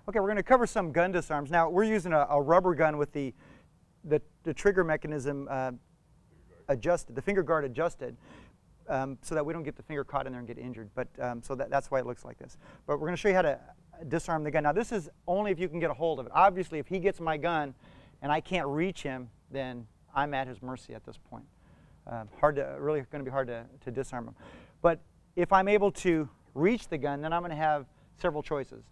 Okay, we're going to cover some gun disarms. Now, we're using a rubber gun with the trigger mechanism adjusted, the finger guard adjusted, so that we don't get the finger caught in there and get injured. But so that's why it looks like this. But we're going to show you how to disarm the gun. Now, this is only if you can get a hold of it. Obviously, if he gets my gun and I can't reach him, then I'm at his mercy at this point. Really going to be hard to disarm him. But if I'm able to reach the gun, then I'm going to have several choices.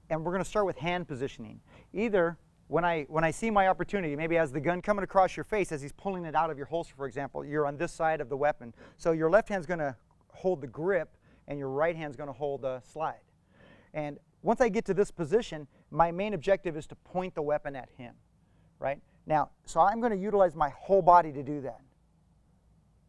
And we're going to start with hand positioning. Either when I see my opportunity, maybe as the gun coming across your face, as he's pulling it out of your holster, for example, you're on this side of the weapon. So your left hand's going to hold the grip, and your right hand's going to hold the slide. And once I get to this position, my main objective is to point the weapon at him, right? Now, so I'm going to utilize my whole body to do that,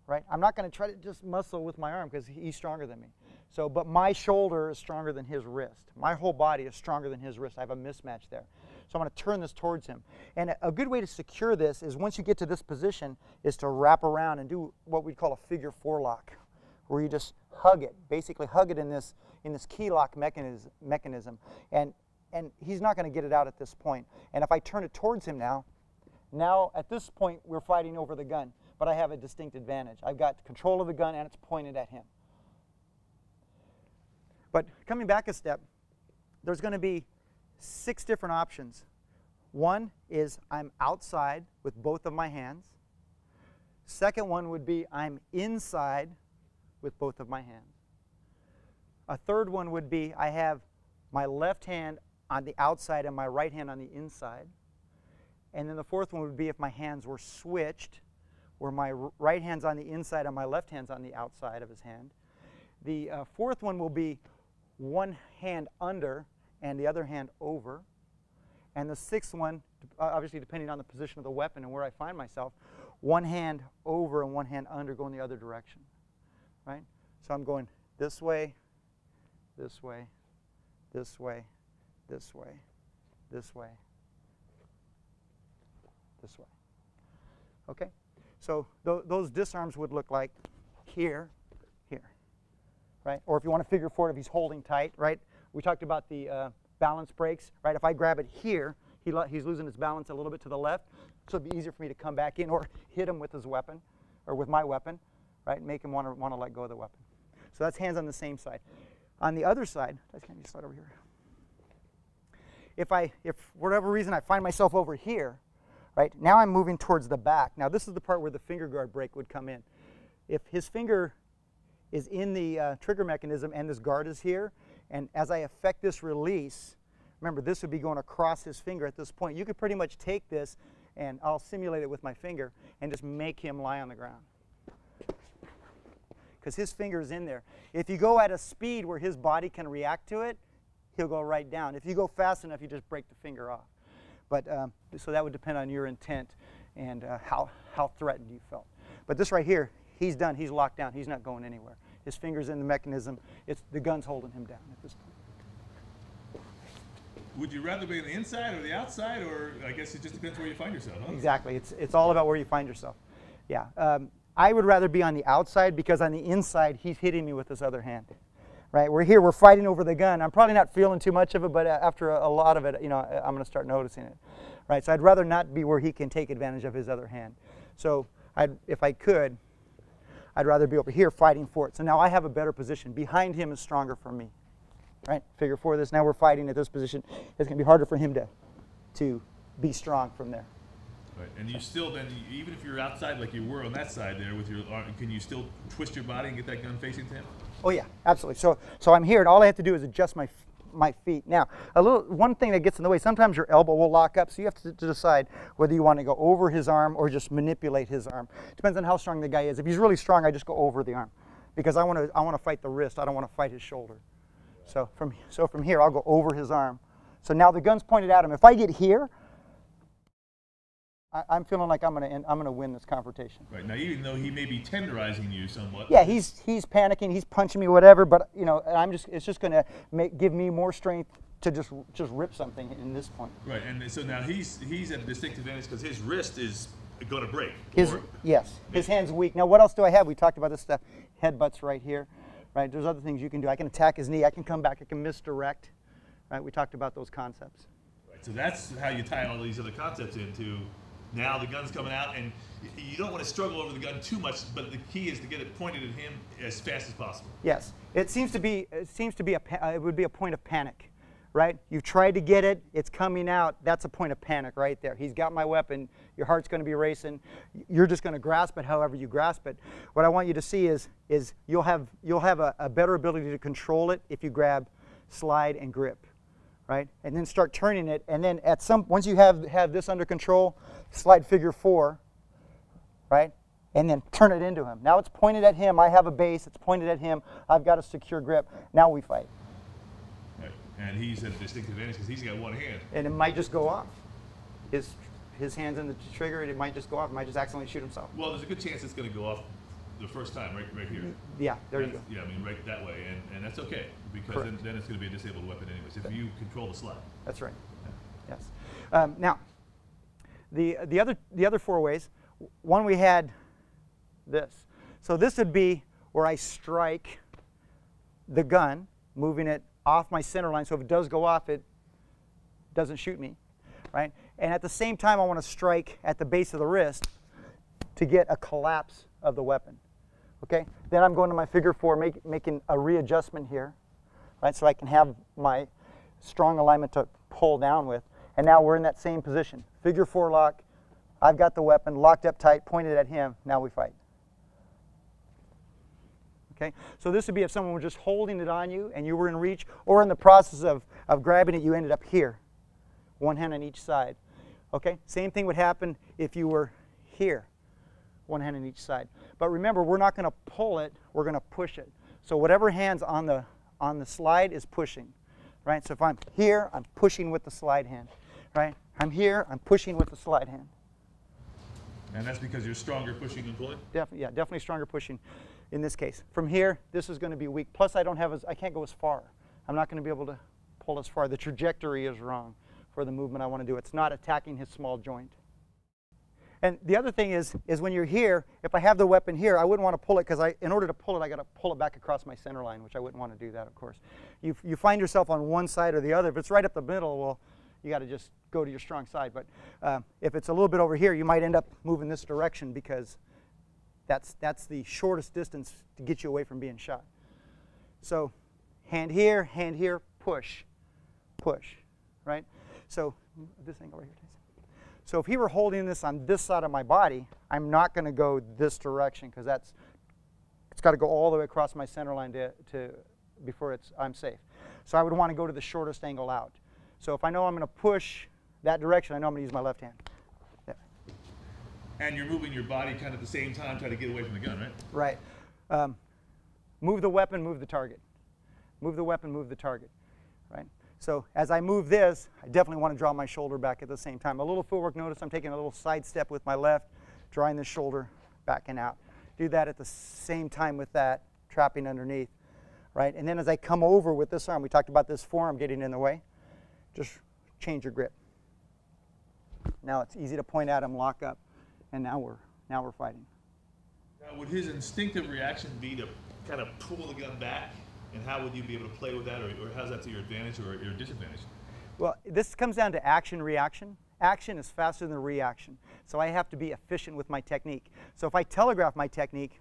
right? I'm not going to try to just muscle with my arm because he's stronger than me. So, but my shoulder is stronger than his wrist. My whole body is stronger than his wrist. I have a mismatch there. So I'm going to turn this towards him. And a good way to secure this is once you get to this position is to wrap around and do what we'd call a figure 4 lock, where you just hug it, basically hug it in this key lock mechanism. And he's not going to get it out at this point. And if I turn it towards him now at this point we're fighting over the gun, but I have a distinct advantage. I've got control of the gun and it's pointed at him. But coming back a step, there's going to be 6 different options. One is I'm outside with both of my hands. Second one would be I'm inside with both of my hands. A third one would be I have my left hand on the outside and my right hand on the inside. And then the fourth one would be if my hands were switched, where my right hand's on the inside and my left hand's on the outside of his hand. The fourth one will be one hand under and the other hand over. And the sixth one, obviously depending on the position of the weapon and where I find myself, one hand over and one hand under going the other direction, right? So I'm going this way, this way, this way, this way, this way, this way. Okay? So those disarms would look like here, right? Or if you want to figure 4 if he's holding tight, right? We talked about the balance breaks, right? If I grab it here, he's losing his balance a little bit to the left, so it'd be easier for me to come back in or hit him with his weapon, or with my weapon, right? Make him want to let go of the weapon. So that's hands on the same side. On the other side, can you slide over here? If for whatever reason I find myself over here, right? Now I'm moving towards the back. Now this is the part where the finger guard break would come in. If his finger is in the trigger mechanism and this guard is here, and as I effect this release, remember this would be going across his finger at this point. You could pretty much take this, and I'll simulate it with my finger, and just make him lie on the ground. Because his finger is in there. If you go at a speed where his body can react to it, he'll go right down. If you go fast enough, you just break the finger off. But so that would depend on your intent and how threatened you felt. But this right here, he's done. He's locked down. He's not going anywhere. His finger's in the mechanism. The gun's holding him down at this point. Would you rather be on the inside or the outside, or I guess it just depends where you find yourself, huh? Exactly. It's all about where you find yourself. Yeah. I would rather be on the outside because on the inside, he's hitting me with his other hand. Right? We're here. We're fighting over the gun. I'm probably not feeling too much of it, but after a lot of it, I'm going to start noticing it. Right? So I'd rather not be where he can take advantage of his other hand. So if I could, I'd rather be over here fighting for it. So now I have a better position. Behind him is stronger for me. Right? Figure 4 this. Now we're fighting at this position. It's going to be harder for him to be strong from there. Right. And you still then, even if you're outside like you were on that side there with your arm, can you still twist your body and get that gun facing to him? Oh yeah, absolutely. So I'm here, and all I have to do is adjust my feet. Now, one thing that gets in the way, sometimes your elbow will lock up, so you have to decide whether you want to go over his arm or just manipulate his arm. Depends on how strong the guy is. If he's really strong, I just go over the arm, because I want to fight the wrist. I don't want to fight his shoulder. So from here, I'll go over his arm. So now the gun's pointed at him. If I get here, I'm feeling like I'm gonna win this confrontation. Right. Now, even though he may be tenderizing you somewhat. Yeah, he's panicking, he's punching me, whatever. But it's just gonna give me more strength to just rip something in this point. Right. And so now he's at a distinct advantage because his wrist is going to break. Yes. His hand's weak. Now, what else do I have? We talked about this stuff. Headbutts right here. Right. There's other things you can do. I can attack his knee. I can come back. I can misdirect. right? We talked about those concepts. Right. So that's how you tie all these other concepts into. Now the gun's coming out, and you don't want to struggle over the gun too much, but the key is to get it pointed at him as fast as possible. Yes, it would be a point of panic, right? You've tried to get it, it's coming out. That's a point of panic right there. He's got my weapon. Your heart's going to be racing. You're just going to grasp it however you grasp it. What I want you to see is you'll have a better ability to control it if you grab slide and grip, right? And then start turning it, and then once you have this under control, slide figure 4, right? And then turn it into him. Now it's pointed at him. I have a base. It's pointed at him. I've got a secure grip. Now we fight. Right. And he's at a distinct advantage because he's got one hand. And it might just go off. His hand's in the trigger, and it might just go off. It might just accidentally shoot himself. Well, there's a good chance it's going to go off the first time, right here. Yeah, there you go. Yeah, I mean, right that way, and that's okay because then it's going to be a disabled weapon anyways if you control the slide. That's right. Yeah. Yes. Now, the other 4 ways. One, we had this. So this would be where I strike the gun, moving it off my center line. So if it does go off, it doesn't shoot me, right? And at the same time, I want to strike at the base of the wrist to get a collapse of the weapon. Okay. Then I'm going to my figure 4, making a readjustment here, right? So I can have my strong alignment to pull down with. And now we're in that same position. Figure 4 lock. I've got the weapon locked up tight, pointed at him. Now we fight. Okay? So this would be if someone was just holding it on you and you were in reach, or in the process of grabbing it, you ended up here. One hand on each side. Okay? Same thing would happen if you were here. One hand on each side. But remember, we're not going to pull it, we're going to push it. So whatever hand's on the slide is pushing. Right? So if I'm here, I'm pushing with the slide hand. Right? I'm here, I'm pushing with the slide hand. And that's because you're stronger pushing than pulling? Definitely stronger pushing in this case. From here, this is going to be weak. Plus, I can't go as far. I'm not going to be able to pull as far. The trajectory is wrong for the movement I want to do. It's not attacking his small joint. And the other thing is when you're here, if I have the weapon here, I wouldn't want to pull it because in order to pull it, I got to pull it back across my center line, which I wouldn't want to do that, of course. You find yourself on one side or the other. If it's right up the middle, well, you got to just go to your strong side. But if it's a little bit over here, you might end up moving this direction because that's the shortest distance to get you away from being shot. So hand here, push, right? So this thing over here, Tyson. So if he were holding this on this side of my body, I'm not going to go this direction because it's got to go all the way across my center line before I'm safe. So I would want to go to the shortest angle out. So if I know I'm going to push that direction, I know I'm going to use my left hand. There. And you're moving your body kind of at the same time, trying to get away from the gun, right? Right. Move the weapon, move the target. Move the weapon, move the target. Right? So as I move this, I definitely want to draw my shoulder back at the same time. A little footwork, notice I'm taking a little side step with my left, drawing the shoulder back and out. Do that at the same time with that, trapping underneath. Right? And then as I come over with this arm, we talked about this forearm getting in the way. Just change your grip. Now it's easy to point at him, lock up, and now we're fighting. Now, would his instinctive reaction be to kind of pull the gun back? And how would you be able to play with that, or how's that to your advantage or your disadvantage? Well, this comes down to action-reaction. Action is faster than reaction, so I have to be efficient with my technique. So if I telegraph my technique,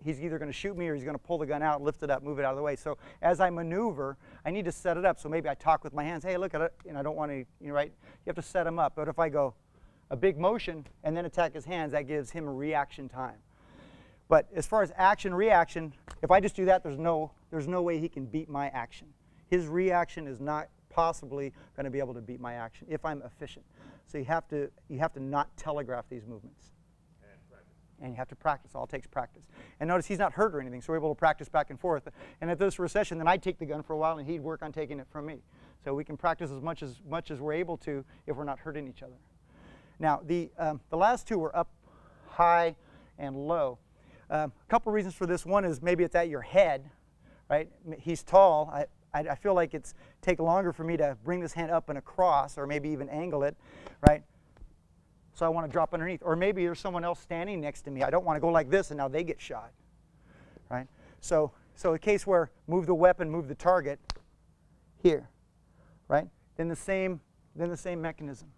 he's either going to shoot me or he's going to pull the gun out, lift it up, move it out of the way. So as I maneuver, I need to set it up. So maybe I talk with my hands, hey, look at it, I don't want to, right? You have to set him up. But if I go a big motion and then attack his hands, that gives him a reaction time. But as far as action-reaction, if I just do that, there's no way he can beat my action. His reaction is not possibly going to be able to beat my action if I'm efficient. So you have to not telegraph these movements. And you have to practice. All takes practice. And notice he's not hurt or anything, so we're able to practice back and forth. And if there's a recession, then I'd take the gun for a while, and he'd work on taking it from me. So we can practice as much as we're able to if we're not hurting each other. Now, the last two were up high and low. A couple reasons for this. One is maybe it's at your head, right? He's tall. I feel like it's take longer for me to bring this hand up and across, or maybe even angle it, right? So I want to drop underneath. Or maybe there's someone else standing next to me. I don't want to go like this and now they get shot, right? So a case where move the weapon, move the target, here, right? Then the same mechanism,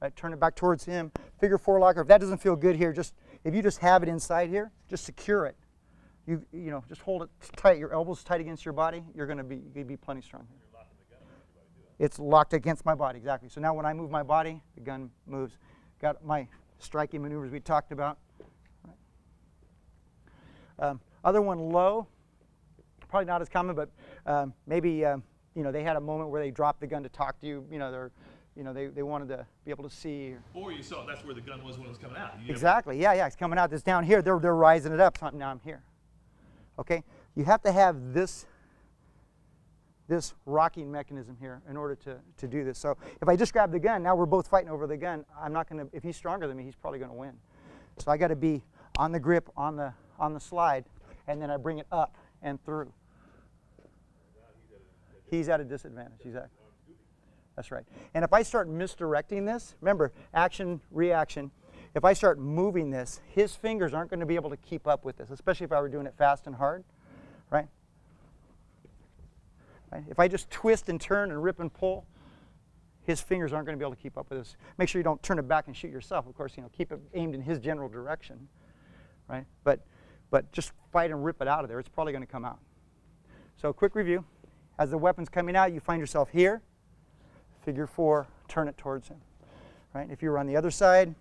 right? Turn it back towards him. Figure 4 locker. If that doesn't feel good here, if you just have it inside here, just secure it. You know, just hold it tight. Your elbows tight against your body. You're going to be plenty strong here. You're locking the gun against your body, It's locked against my body, exactly. So now when I move my body, the gun moves. Got my striking maneuvers we talked about. Right. Other one, low. Probably not as common, but maybe you know, they had a moment where they dropped the gun to talk to you. You know, they wanted to be able to see. Or you saw that's where the gun was when it was coming out. Exactly. Yeah. It's coming out. It's down here. They're rising it up. So now I'm here. Okay. You have to have this rocking mechanism here in order to do this. So if I just grab the gun, now we're both fighting over the gun. I'm not going to. If he's stronger than me, he's probably going to win. So I got to be on the grip, on the slide, and then I bring it up and through. He's at a disadvantage. Exactly. That's right. And if I start misdirecting this, remember, action, reaction. If I start moving this, his fingers aren't going to be able to keep up with this, especially if I were doing it fast and hard, right? If I just twist and turn and rip and pull, his fingers aren't going to be able to keep up with this. Make sure you don't turn it back and shoot yourself. Of course, you know, keep it aimed in his general direction, right? But just fight and rip it out of there. It's probably going to come out. So quick review. As the weapon's coming out, you find yourself here. Figure 4, turn it towards him, right? If you were on the other side,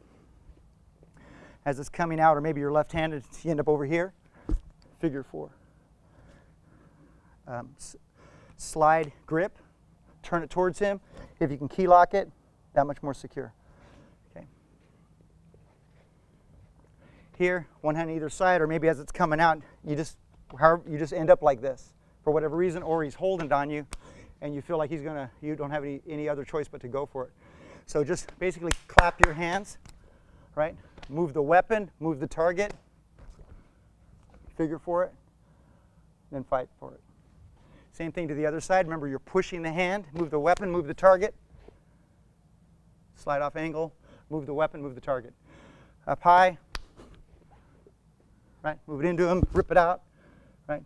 as it's coming out, or maybe you're left-handed, you end up over here, figure 4. Slide grip, turn it towards him. If you can key lock it, that much more secure. Okay. Here, one hand either side, or maybe as it's coming out, you just end up like this for whatever reason, or he's holding it on you, and you feel like you don't have any other choice but to go for it. So just basically clap your hands, right? Move the weapon, move the target, figure for it, then fight for it. Same thing to the other side. Remember, you're pushing the hand, move the weapon, move the target, slide off angle, move the weapon, move the target. Up high, right? Move it into him, rip it out, right?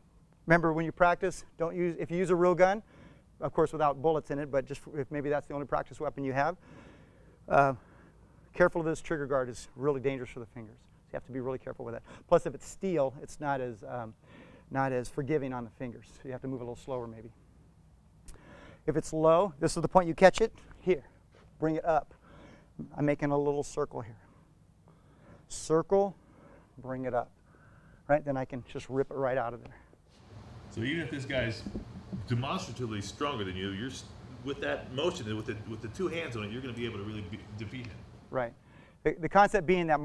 Remember, when you practice, if you use a real gun, of course without bullets in it, but just if maybe that's the only practice weapon you have, careful of this trigger guard is really dangerous for the fingers. So you have to be really careful with that. Plus, if it's steel, it's not as forgiving on the fingers. So you have to move a little slower maybe. If it's low, this is the point you catch it. Here, bring it up. I'm making a little circle here. Circle, bring it up. Right, then I can just rip it right out of there. So even if this guy's demonstratively stronger than you, you're with that motion, with the two hands on it, you're going to be able to really defeat him. Right. The concept being that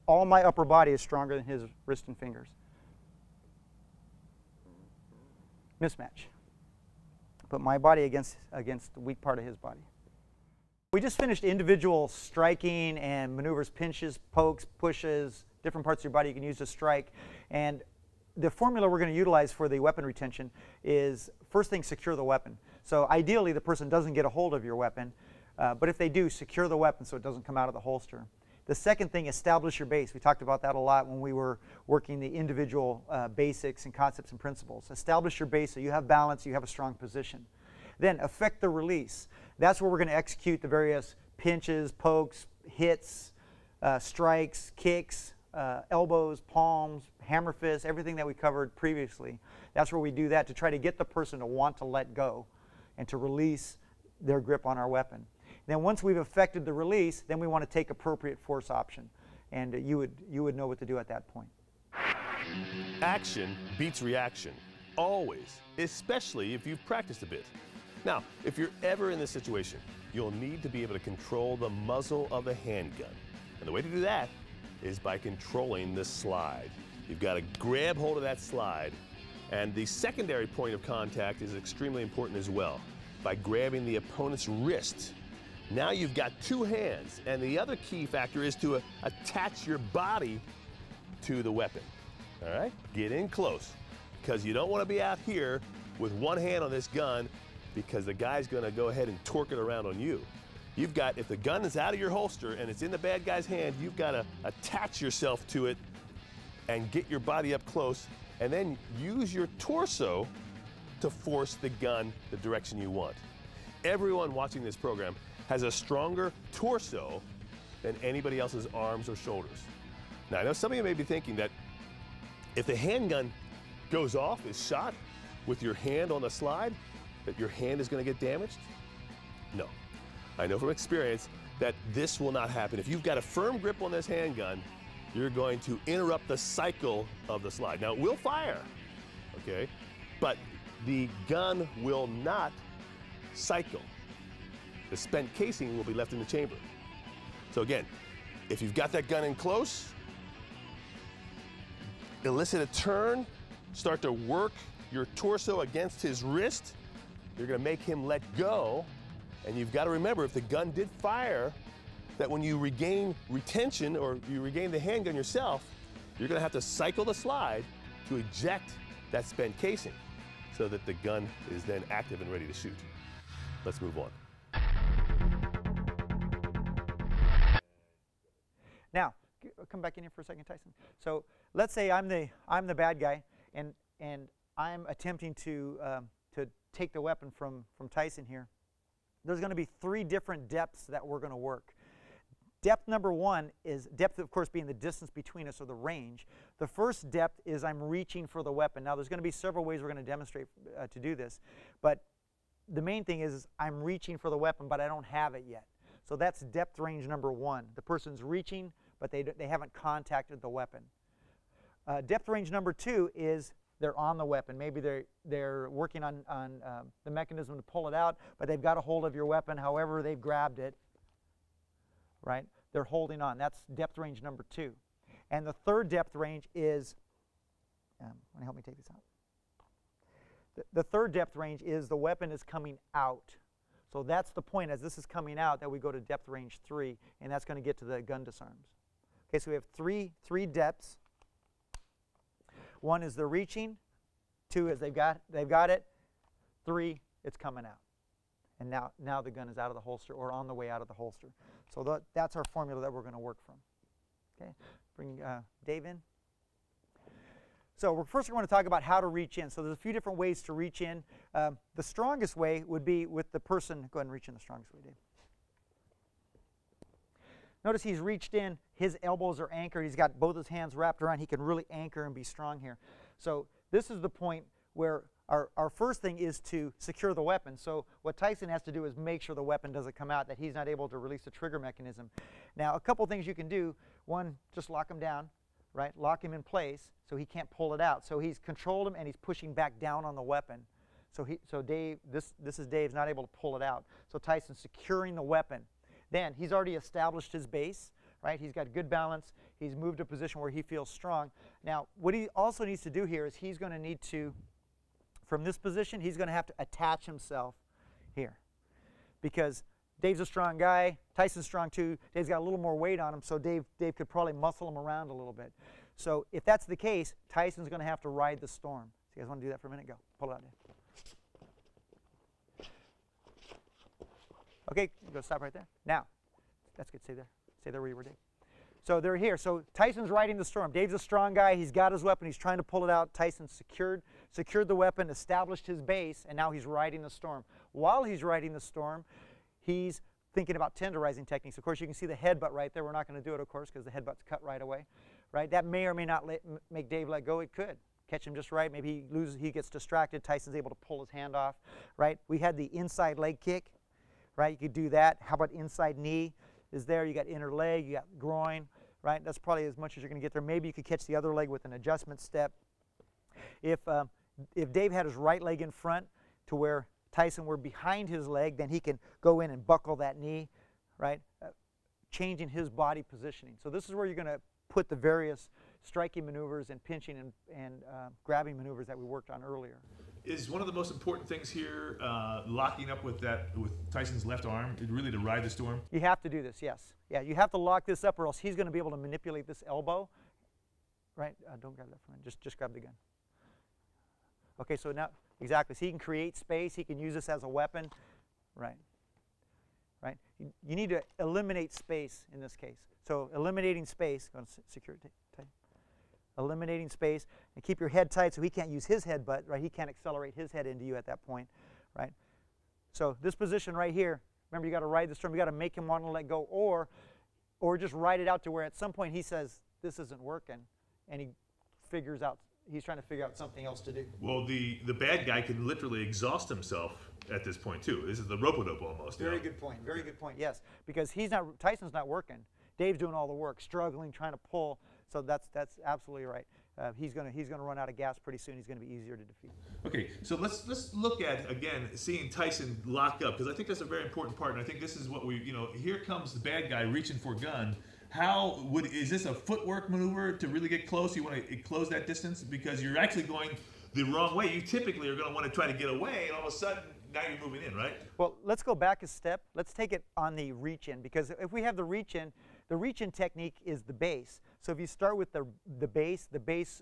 all my upper body is stronger than his wrist and fingers. Mismatch. Put my body against the weak part of his body. We just finished individual striking and maneuvers, pinches, pokes, pushes, different parts of your body you can use to strike. And the formula we're going to utilize for the weapon retention is, first thing, secure the weapon. So ideally, the person doesn't get a hold of your weapon, but if they do, secure the weapon so it doesn't come out of the holster. The second thing, establish your base. We talked about that a lot when we were working the individual basics and concepts and principles. Establish your base so you have balance, you have a strong position. Then effect the release. That's where we're going to execute the various pinches, pokes, hits, strikes, kicks, elbows, palms, hammer fists, everything that we covered previously. That's where we do that to try to get the person to want to let go and to release their grip on our weapon. Then once we've effected the release, then we want to take appropriate force option. And you would know what to do at that point. Action beats reaction, always, especially if you've practiced a bit. Now, if you're ever in this situation, you'll need to be able to control the muzzle of a handgun. And the way to do that is by controlling the slide. You've got to grab hold of that slide. And the secondary point of contact is extremely important as well, by grabbing the opponent's wrist. Now you've got two hands, and the other key factor is to attach your body to the weapon. All right? Get in close, because you don't want to be out here with one hand on this gun, because the guy's going to go ahead and torque it around on you. You've got, if the gun is out of your holster and it's in the bad guy's hand, you've got to attach yourself to it and get your body up close, and then use your torso to force the gun the direction you want. everyone watching this program has a stronger torso than anybody else's arms or shoulders. Now, I know some of you may be thinking that if the handgun goes off, is shot with your hand on the slide, that your hand is going to get damaged. No. I know from experience that this will not happen. If you've got a firm grip on this handgun, you're going to interrupt the cycle of the slide. Now, it will fire, okay? But the gun will not cycle. The spent casing will be left in the chamber. So again, if you've got that gun in close, elicit a turn, start to work your torso against his wrist. You're going to make him let go. And you've got to remember, if the gun did fire, that when you regain retention or you regain the handgun yourself, you're going to have to cycle the slide to eject that spent casing so that the gun is then active and ready to shoot. Let's move on. Now, come back in here for a second, Tyson. So let's say I'm the bad guy, and I'm attempting to take the weapon from Tyson here. There's going to be 3 different depths that we're going to work. Depth number 1 is depth, of course, being the distance between us, or the range. The first depth is I'm reaching for the weapon. Now, there's going to be several ways we're going to demonstrate to do this, but the main thing is I'm reaching for the weapon, but I don't have it yet. So that's depth range number 1. The person's reaching, but they haven't contacted the weapon. Depth range number 2 is they're on the weapon. Maybe they're working on the mechanism to pull it out, but they've got a hold of your weapon. However, they've grabbed it, right? They're holding on. That's depth range number 2. And the third depth range is, help me take this out. The third depth range is the weapon is coming out. So that's the point, as this is coming out, that we go to depth range 3, and that's going to get to the gun disarms. Okay, so we have three depths. 1 is the reaching, 2 is they've got it, 3, it's coming out. And now the gun is out of the holster or on the way out of the holster. So that's our formula that we're going to work from. Okay, bring Dave in. So first we're going to talk about how to reach in. So there's a few different ways to reach in. The strongest way would be with the person. Go ahead and reach in the strongest way, Dave. Notice he's reached in, his elbows are anchored, he's got both his hands wrapped around, he can really anchor and be strong here. So this is the point where our first thing is to secure the weapon. So what Tyson has to do is make sure the weapon doesn't come out, that he's not able to release the trigger mechanism. Now, a couple things you can do. 1, just lock him down, right? Lock him in place so he can't pull it out. So he's controlled him and he's pushing back down on the weapon. So Dave, this is Dave's not able to pull it out. So Tyson's securing the weapon. Then he's already established his base, right? He's got good balance. He's moved to a position where he feels strong. Now, what he also needs to do here is he's going to need to, from this position, he's going to have to attach himself here. Because Dave's a strong guy. Tyson's strong too. Dave's got a little more weight on him, so Dave could probably muscle him around a little bit. So if that's the case, Tyson's going to have to ride the storm. So you guys want to do that for a minute? Go. Pull it out, Dave. Okay, go stop right there. Now, that's good. Stay there. Stay there where you were, Dave. So they're here. So Tyson's riding the storm. Dave's a strong guy. He's got his weapon. He's trying to pull it out. Tyson's secured the weapon, established his base, and now he's riding the storm. While he's riding the storm, he's thinking about tenderizing techniques. Of course, you can see the headbutt right there. We're not going to do it, of course, because the headbutt's cut right away. Right? That may or may not make Dave let go. It could. Catch him just right. Maybe he gets distracted. Tyson's able to pull his hand off. Right? We had the inside leg kick. Right, you could do that. How about inside knee is there? You got inner leg, you got groin, right? That's probably as much as you're going to get there. Maybe you could catch the other leg with an adjustment step. If Dave had his right leg in front to where Tyson were behind his leg, then he can go in and buckle that knee, right? Changing his body positioning. So this is where you're going to put the various striking maneuvers and pinching and grabbing maneuvers that we worked on earlier. Is one of the most important things here locking up with Tyson's left arm, really to ride the storm? You have to do this, yes. Yeah, you have to lock this up or else he's going to be able to manipulate this elbow. Right? Don't grab that from him. Just grab the gun. Okay, so now, exactly. So he can create space. He can use this as a weapon. Right. Right? You need to eliminate space in this case. So eliminating space, go and secure it. Eliminating space, and keep your head tight so he can't use his headbutt, right? He can't accelerate his head into you at that point, right? So this position right here, remember you got to ride the storm. You got to make him want to let go, or just ride it out to where at some point he says this isn't working, and he figures out he's trying to figure out something else to do. Well, the bad guy can literally exhaust himself at this point too. This is the rope-a-dope almost. Very good point. Very good point. Yes, because Tyson's not working. Dave's doing all the work, struggling, trying to pull. So that's absolutely right. He's gonna run out of gas pretty soon. He's gonna be easier to defeat. Okay, so let's look at again seeing Tyson lock up, because I think that's a very important part, and I think this is what we here comes the bad guy reaching for gun. Is this a footwork maneuver to really get close? You want to close that distance because you're actually going the wrong way. You typically are going to want to try to get away, and all of a sudden now you're moving in, right? Well, let's go back a step. Let's take it on the reach in, because if we have the reach in technique is the base. So if you start with the base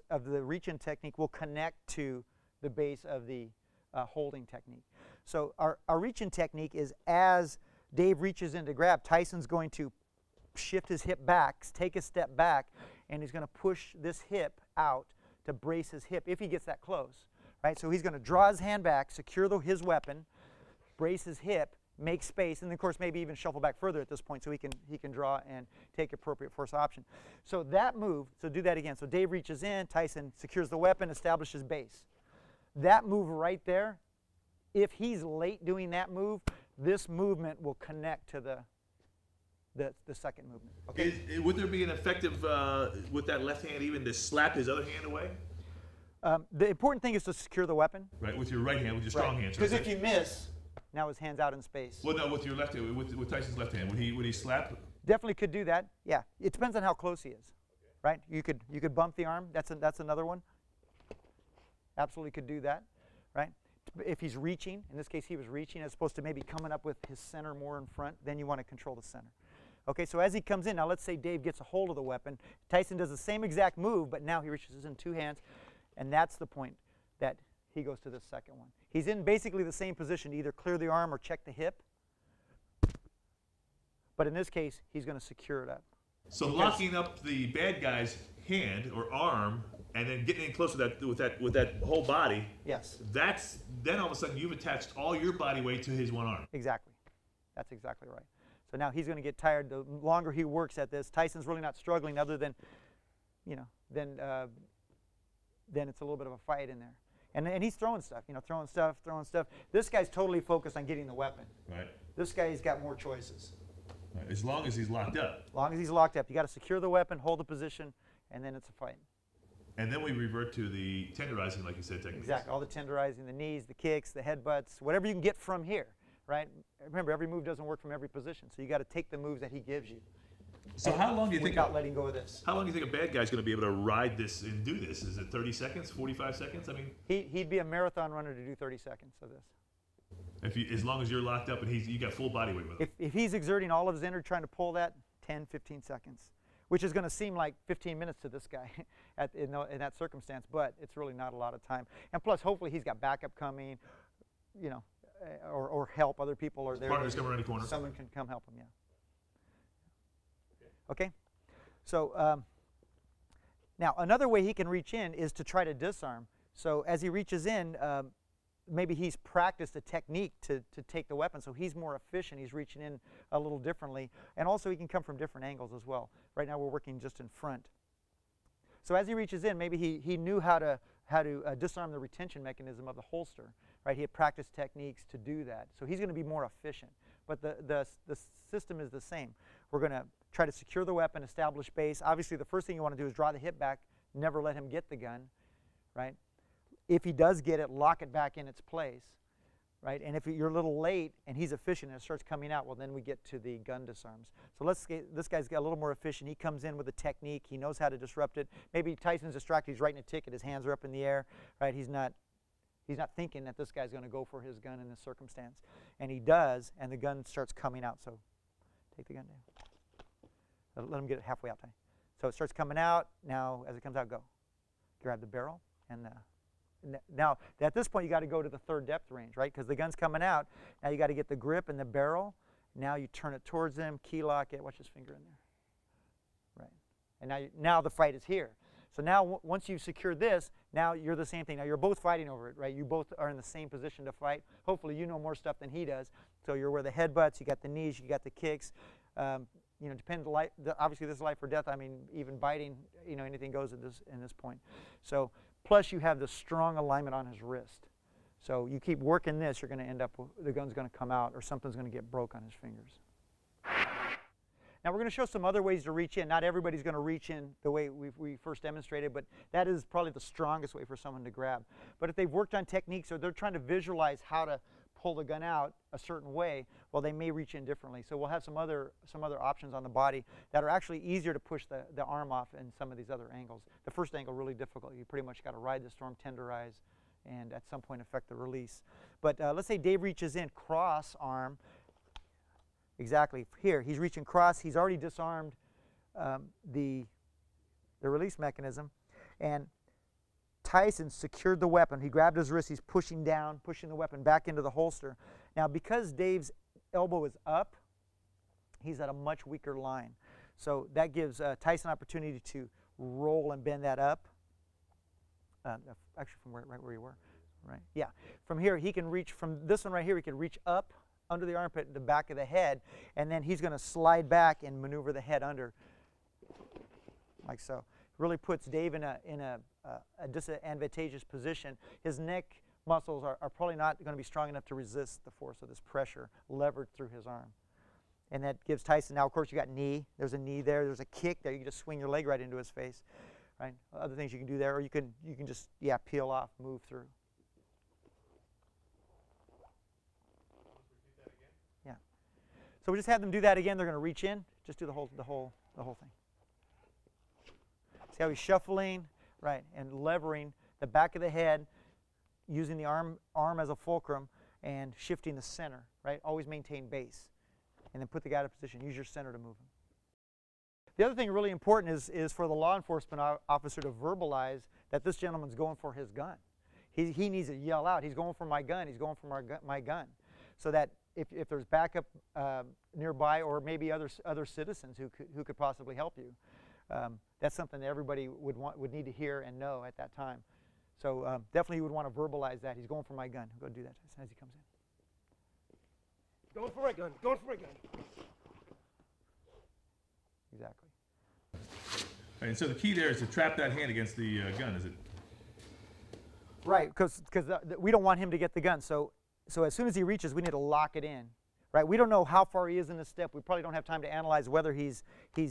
of the reach in technique will connect to the base of the holding technique. So our reach in technique is as Dave reaches in to grab, Tyson's going to shift his hip back, take a step back, and he's going to push this hip out to brace his hip if he gets that close. Right? So he's going to draw his hand back, secure his weapon, brace his hip, make space, and then of course maybe even shuffle back further at this point so he can draw and take appropriate force option. So that move, so do that again. So Dave reaches in, Tyson secures the weapon, establishes base. That move right there, if he's late doing that move, this movement will connect to the second movement. Okay. Would there be an effective with that left hand even to slap his other hand away? The important thing is to secure the weapon. Right, with your right hand, with your strong hand. Because if you miss, now his hand's out in space. Well, no, with your left hand, with Tyson's left hand, would he slap? Definitely could do that. Yeah, it depends on how close he is. Right? You could bump the arm. That's another one. Absolutely could do that. Right? If he's reaching, in this case he was reaching as opposed to maybe coming up with his center more in front, then you want to control the center. Okay, so as he comes in, now let's say Dave gets a hold of the weapon. Tyson does the same exact move, but now he reaches in two hands, and that's the point that he goes to the second one. He's in basically the same position to either clear the arm or check the hip, but in this case, he's going to secure it up. So locking up the bad guy's hand or arm and then getting in close with that whole body. Yes. Then all of a sudden you've attached all your body weight to his one arm. Exactly. That's exactly right. So now he's going to get tired. The longer he works at this, Tyson's really not struggling other than, then it's a little bit of a fight in there. And he's throwing stuff, throwing stuff. This guy's totally focused on getting the weapon. Right. This guy's got more choices. Right. As long as he's locked up. As long as he's locked up. You got to secure the weapon, hold the position, and then it's a fight. And then we revert to the tenderizing, like you said, techniques. Exactly. All the tenderizing, the knees, the kicks, the headbutts, whatever you can get from here. Right? Remember, every move doesn't work from every position, so you got to take the moves that he gives you. So how long do you think without letting go of this? How long do you think a bad guy's going to be able to ride this and do this? Is it 30 seconds, 45 seconds? I mean, he'd be a marathon runner to do 30 seconds of this. As long as you're locked up and you got full body weight with him. If he's exerting all of his energy trying to pull that, 10, 15 seconds, which is going to seem like 15 minutes to this guy in that circumstance, but it's really not a lot of time. And plus, hopefully, he's got backup coming, or help. Other people are there. Partners coming around the corner. Someone can come help him, yeah. Okay? So now another way he can reach in is to try to disarm. So as he reaches in, maybe he's practiced a technique to take the weapon, so he's more efficient. He's reaching in a little differently. And also he can come from different angles as well. Right now we're working just in front. So as he reaches in, maybe he knew how to disarm the retention mechanism of the holster. Right? He had practiced techniques to do that. So he's going to be more efficient. But the system is the same. We're going to try to secure the weapon, establish base. Obviously, the first thing you want to do is draw the hip back, never let him get the gun. Right? If he does get it, lock it back in its place. Right? And if you're a little late and he's efficient and it starts coming out, well, then we get to the gun disarms. So this guy's got a little more efficient. He comes in with a technique. He knows how to disrupt it. Maybe Tyson's distracted. He's writing a ticket. His hands are up in the air. Right? He's not thinking that this guy's going to go for his gun in this circumstance. And he does, and the gun starts coming out. So take the gun down. Let him get it halfway out. So it starts coming out. Now, as it comes out, go. Grab the barrel. And now, at this point, you got to go to the third depth range, right? Because the gun's coming out. Now you got to get the grip and the barrel. Now you turn it towards him, key lock it. Watch his finger in there. Right. And now the fight is here. So now once you've secured this, now you're the same thing. Now you're both fighting over it, right? You both are in the same position to fight. Hopefully you know more stuff than he does. So you're where the headbutts, you got the knees, you got the kicks. You know, obviously this is life or death. I mean, even biting, you know, anything goes at this point. So plus you have the strong alignment on his wrist. So you keep working this, you're going to end up, the gun's going to come out or something's going to get broke on his fingers. Now we're going to show some other ways to reach in. Not everybody's going to reach in the way we first demonstrated, but that is probably the strongest way for someone to grab. But if they've worked on techniques or they're trying to visualize how to pull the gun out a certain way, well, they may reach in differently. So we'll have some other options on the body that are actually easier to push the arm off in some of these other angles. The first angle really difficult. You pretty much got to ride the storm, tenderize, and at some point affect the release. But let's say Dave reaches in, cross arm. Exactly here, he's reaching cross. He's already disarmed the release mechanism, and Tyson secured the weapon. He grabbed his wrist. He's pushing down, pushing the weapon back into the holster. Now, because Dave's elbow is up, he's at a much weaker line. So that gives Tyson opportunity to roll and bend that up. Actually, from right where you were, right? Yeah. From here, he can reach. From this one right here, he can reach up under the armpit, the back of the head, and then he's going to slide back and maneuver the head under, like so. Really puts Dave in a disadvantageous position. His neck muscles are probably not going to be strong enough to resist the force of this pressure levered through his arm. And that gives Tyson, now of course you got knee, there's a knee there, there's a kick there, you can just swing your leg right into his face, right? Other things you can do there, or you can just, yeah, peel off, move through. Yeah. So we just have them do that again. They're going to reach in, just do the whole thing. See how he's shuffling, right, and levering the back of the head, using the arm as a fulcrum, and shifting the center, right? Always maintain base, and then put the guy in a position. Use your center to move him. The other thing really important is for the law enforcement officer to verbalize that this gentleman's going for his gun. He needs to yell out, he's going for my gun, he's going for my gun. So that if there's backup nearby, or maybe other citizens who could possibly help you, that's something that everybody would need to hear and know at that time. So definitely you would want to verbalize that. He's going for my gun. Go do that as soon as he comes in. Going for my gun. Going for my gun. Exactly. And so the key there is to trap that hand against the gun, is it? Right, because we don't want him to get the gun. So as soon as he reaches, we need to lock it in. Right? We don't know how far he is in this step. We probably don't have time to analyze whether he's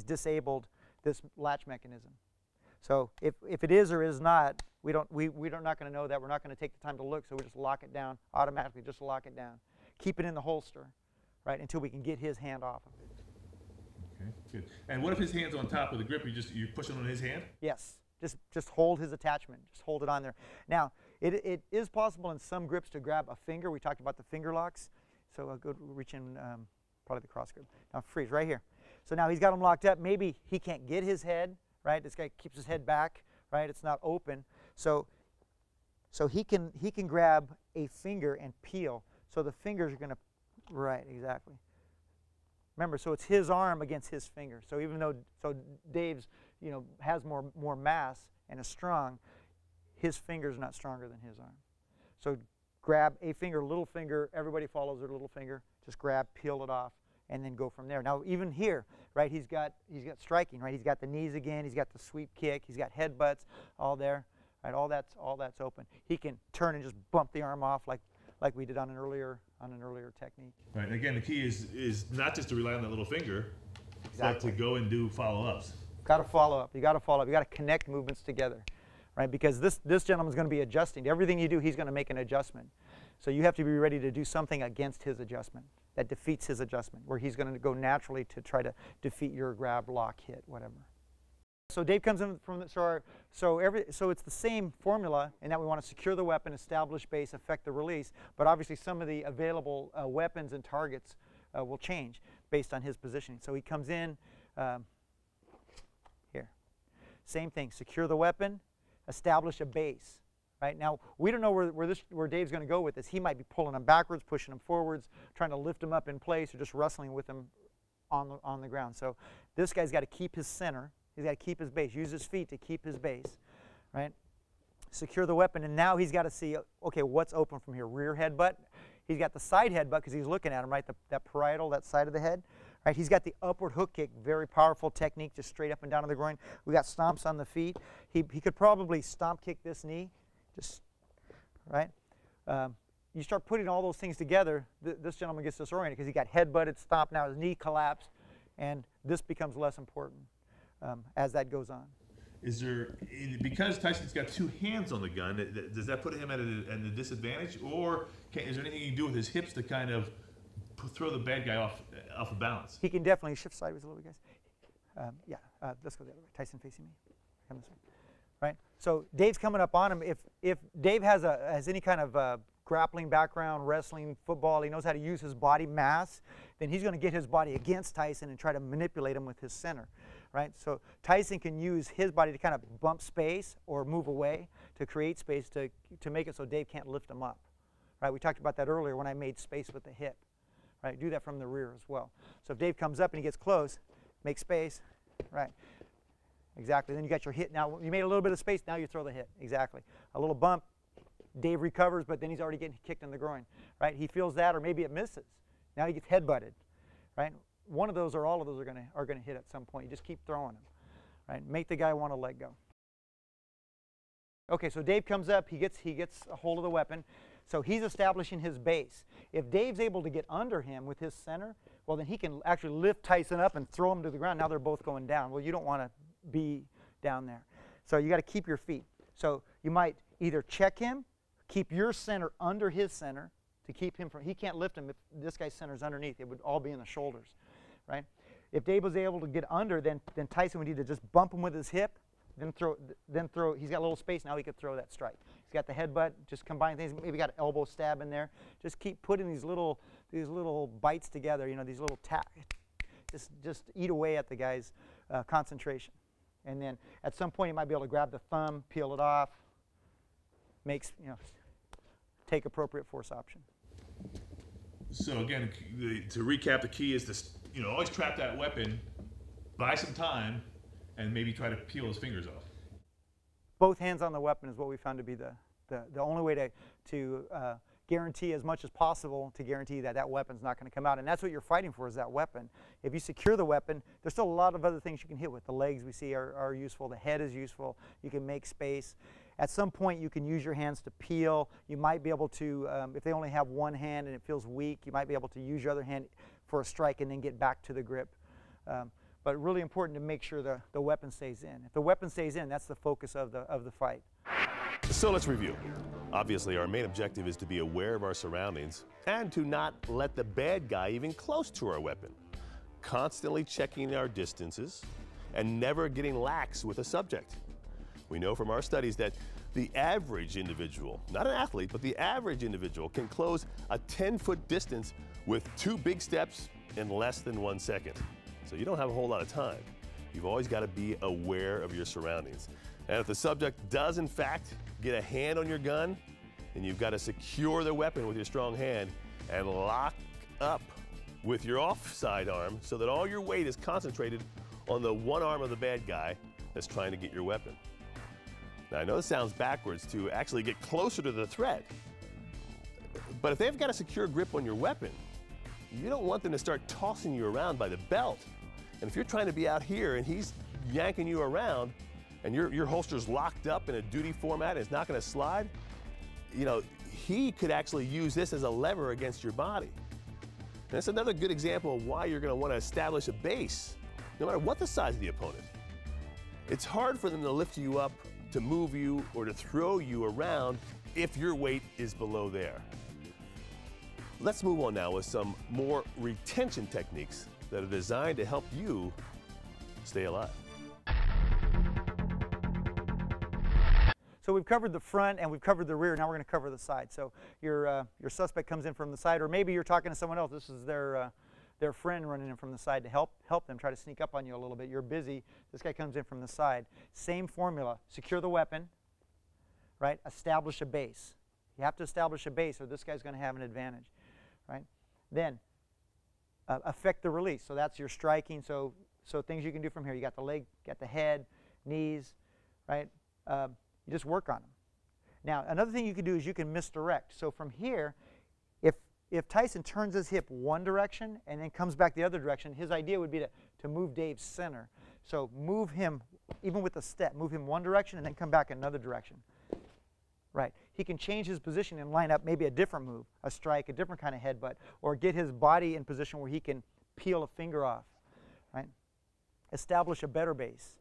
disabled this latch mechanism. So if it is or is not, we're not going to know that. We're not going to take the time to look, so we just lock it down automatically. Just lock it down. Keep it in the holster, right, until we can get his hand off of it. Okay, good. And what if his hand's on top of the grip? You push it on his hand? Yes. Just hold his attachment. Just hold it on there. Now, it is possible in some grips to grab a finger. We talked about the finger locks. So I'll go reach in, probably the cross grip. Now freeze right here. So now he's got him locked up. Maybe he can't get his head, right? This guy keeps his head back, right? It's not open. So he can grab a finger and peel. So the fingers are going to, right, exactly. Remember, so it's his arm against his finger. So even though Dave's, has more mass and is strong, his finger's not stronger than his arm. So grab a finger, little finger. Everybody follows their little finger. Just grab, peel it off, and then go from there. Now even here, right? He's got striking, right? He's got the knees again. He's got the sweep kick. He's got headbutts, all there, right? All that's open. He can turn and just bump the arm off like we did on an earlier technique. Right. And again, the key is not just to rely on that little finger, Exactly. but to go and do follow-ups. Got to follow up. You got to follow up. You got to connect movements together, right? Because this gentleman's going to be adjusting. Everything you do, he's going to make an adjustment. So you have to be ready to do something against his adjustment that defeats his adjustment, where he's going to go naturally to try to defeat your grab, lock, hit, whatever. So Dave comes in from the so it's the same formula in that we want to secure the weapon, establish base, affect the release. But obviously some of the available weapons and targets will change based on his positioning. So he comes in here. Same thing. Secure the weapon, establish a base. Right now we don't know where Dave's going to go with this. He might be pulling him backwards, pushing him forwards, trying to lift him up in place, or just wrestling with him on the ground. So this guy's got to keep his center. He's got to keep his base. Use his feet to keep his base, right? Secure the weapon, and now he's got to see, okay, what's open from here? Rear headbutt. He's got the side headbutt because he's looking at him, right? That parietal, that side of the head, right? He's got the upward hook kick, very powerful technique, just straight up and down to the groin. We got stomps on the feet. He could probably stomp kick this knee, just, right? You start putting all those things together, this gentleman gets disoriented because he got headbutted, stomped, now his knee collapsed, and this becomes less important as that goes on. Is there, because Tyson's got two hands on the gun, does that put him at a disadvantage, or is there anything he can do with his hips to kind of throw the bad guy off of balance? He can definitely shift sideways a little bit, guys. Let's go the other way. Tyson facing me. Come this way. Right. So Dave's coming up on him. If Dave has any kind of grappling background, wrestling, football, he knows how to use his body mass, then he's going to get his body against Tyson and try to manipulate him with his center. Right? So Tyson can use his body to kind of bump space or move away to create space to make it so Dave can't lift him up. Right? We talked about that earlier when I made space with the hip. Right? Do that from the rear as well. So if Dave comes up and he gets close, make space. Right? Exactly. Then you got your hit. Now you made a little bit of space. Now you throw the hit. Exactly. A little bump. Dave recovers, but then he's already getting kicked in the groin. Right? He feels that, or maybe it misses. Now he gets headbutted. Right? One of those or all of those are going to hit at some point. You just keep throwing them, right? Make the guy want to let go. Okay, so Dave comes up. He gets a hold of the weapon. So he's establishing his base. If Dave's able to get under him with his center, well, then he can actually lift Tyson up and throw him to the ground. Now they're both going down. Well, you don't want to be down there. So you got to keep your feet. So you might either check him, keep your center under his center to keep him from. He can't lift him if this guy's center's underneath. It would all be in the shoulders. Right? If Dave was able to get under, then Tyson would either just bump him with his hip, then throw. He's got a little space now. He could throw that strike. He's got the headbutt. Just combine things. Maybe got an elbow stab in there. Just keep putting these little bites together. You know, these little just eat away at the guy's concentration. And then at some point you might be able to grab the thumb, peel it off. Take appropriate force option. So again, to recap, the key is to always trap that weapon, buy some time, and maybe try to peel his fingers off. Both hands on the weapon is what we found to be the only way to guarantee as much as possible to guarantee that weapon's not going to come out. And that's what you're fighting for, is that weapon. If you secure the weapon, there's still a lot of other things you can hit with. The legs we see are useful. The head is useful. You can make space. At some point, you can use your hands to peel. You might be able to, if they only have one hand and it feels weak, you might be able to use your other hand for a strike and then get back to the grip. But really important to make sure the weapon stays in. If the weapon stays in, that's the focus of the fight. So let's review. Obviously, our main objective is to be aware of our surroundings and to not let the bad guy even close to our weapon. Constantly checking our distances and never getting lax with a subject. We know from our studies that the average individual, not an athlete, but the average individual can close a 10-foot distance with 2 big steps in less than 1 second. So you don't have a whole lot of time. You've always got to be aware of your surroundings. And if the subject does, in fact, get a hand on your gun, then you've got to secure the weapon with your strong hand and lock up with your offside arm so that all your weight is concentrated on the one arm of the bad guy that's trying to get your weapon. Now, I know this sounds backwards to actually get closer to the threat, but if they've got a secure grip on your weapon, you don't want them to start tossing you around by the belt. And if you're trying to be out here and he's yanking you around and your holster's locked up in a duty format and it's not going to slide, he could actually use this as a lever against your body. And that's another good example of why you're going to want to establish a base, no matter what the size of the opponent. It's hard for them to lift you up, to move you, or to throw you around if your weight is below there. Let's move on now with some more retention techniques that are designed to help you stay alive. So we've covered the front and we've covered the rear. Now we're going to cover the side. So your suspect comes in from the side, or maybe you're talking to someone else. This is their friend running in from the side to help them try to sneak up on you a little bit. You're busy. This guy comes in from the side. Same formula. Secure the weapon, right? Establish a base. You have to establish a base or this guy's going to have an advantage, right? Then affect the release. So that's your striking. So So things you can do from here. You got the leg, got the head, knees, right? You just work on them. Now, another thing you can do is you can misdirect. So from here, if Tyson turns his hip one direction and then comes back the other direction, his idea would be to move Dave's center. So move him, even with a step, move him one direction and then come back another direction. Right. He can change his position and line up maybe a different move, a strike, a different kind of headbutt, or get his body in position where he can peel a finger off. Right. Establish a better base.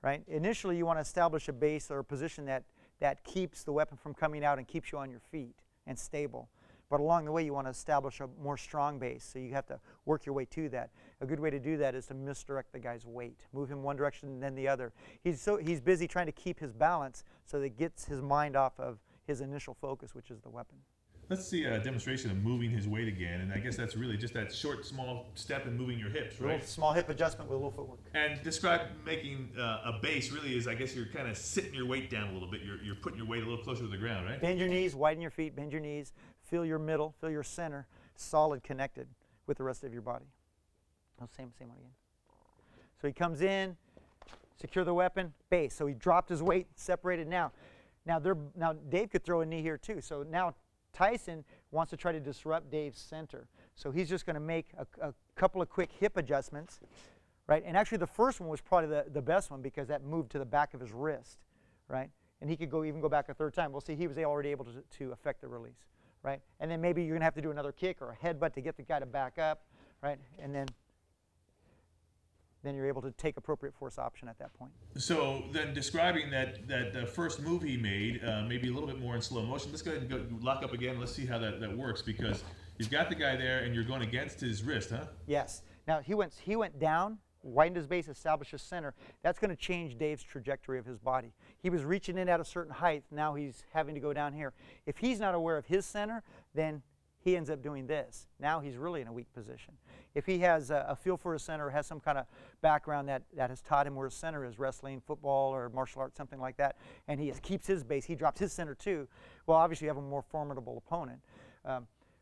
Right. Initially, you want to establish a base or a position that keeps the weapon from coming out and keeps you on your feet and stable. But along the way, you want to establish a more strong base, so you have to work your way to that. A good way to do that is to misdirect the guy's weight. Move him one direction and then the other. He's busy trying to keep his balance so that it gets his mind off of his initial focus, which is the weapon. Let's see a demonstration of moving his weight again, and I guess that's really just that short, small step and moving your hips, right? Small hip adjustment with a little footwork. And describe making a base. Really is, I guess you're kind of sitting your weight down a little bit. You're putting your weight a little closer to the ground, right? Bend your knees, widen your feet, bend your knees, feel your middle, feel your center, solid connected with the rest of your body. Oh, same one again. So he comes in, secure the weapon, base. So he dropped his weight, separated now. Now Dave could throw a knee here too. So now Tyson wants to try to disrupt Dave's center. So he's just going to make a couple of quick hip adjustments, right? And actually the first one was probably the best one because that moved to the back of his wrist, right? And he could even go back a third time. We'll see he was already able to affect the release, right? And then maybe you're going to have to do another kick or a headbutt to get the guy to back up, right? And then you're able to take appropriate force option at that point. So then describing that first move he made, maybe a little bit more in slow motion. Let's go ahead and go lock up again. Let's see how that works, because you've got the guy there and you're going against his wrist, huh? Yes. Now he went down, widened his base, established his center. That's going to change Dave's trajectory of his body. He was reaching in at a certain height. Now he's having to go down here. If he's not aware of his center, then he ends up doing this. Now he's really in a weak position. If he has a feel for his center, has some kind of background that has taught him where his center is, wrestling, football, or martial arts, something like that, and he keeps his base, he drops his center too, well, obviously you have a more formidable opponent.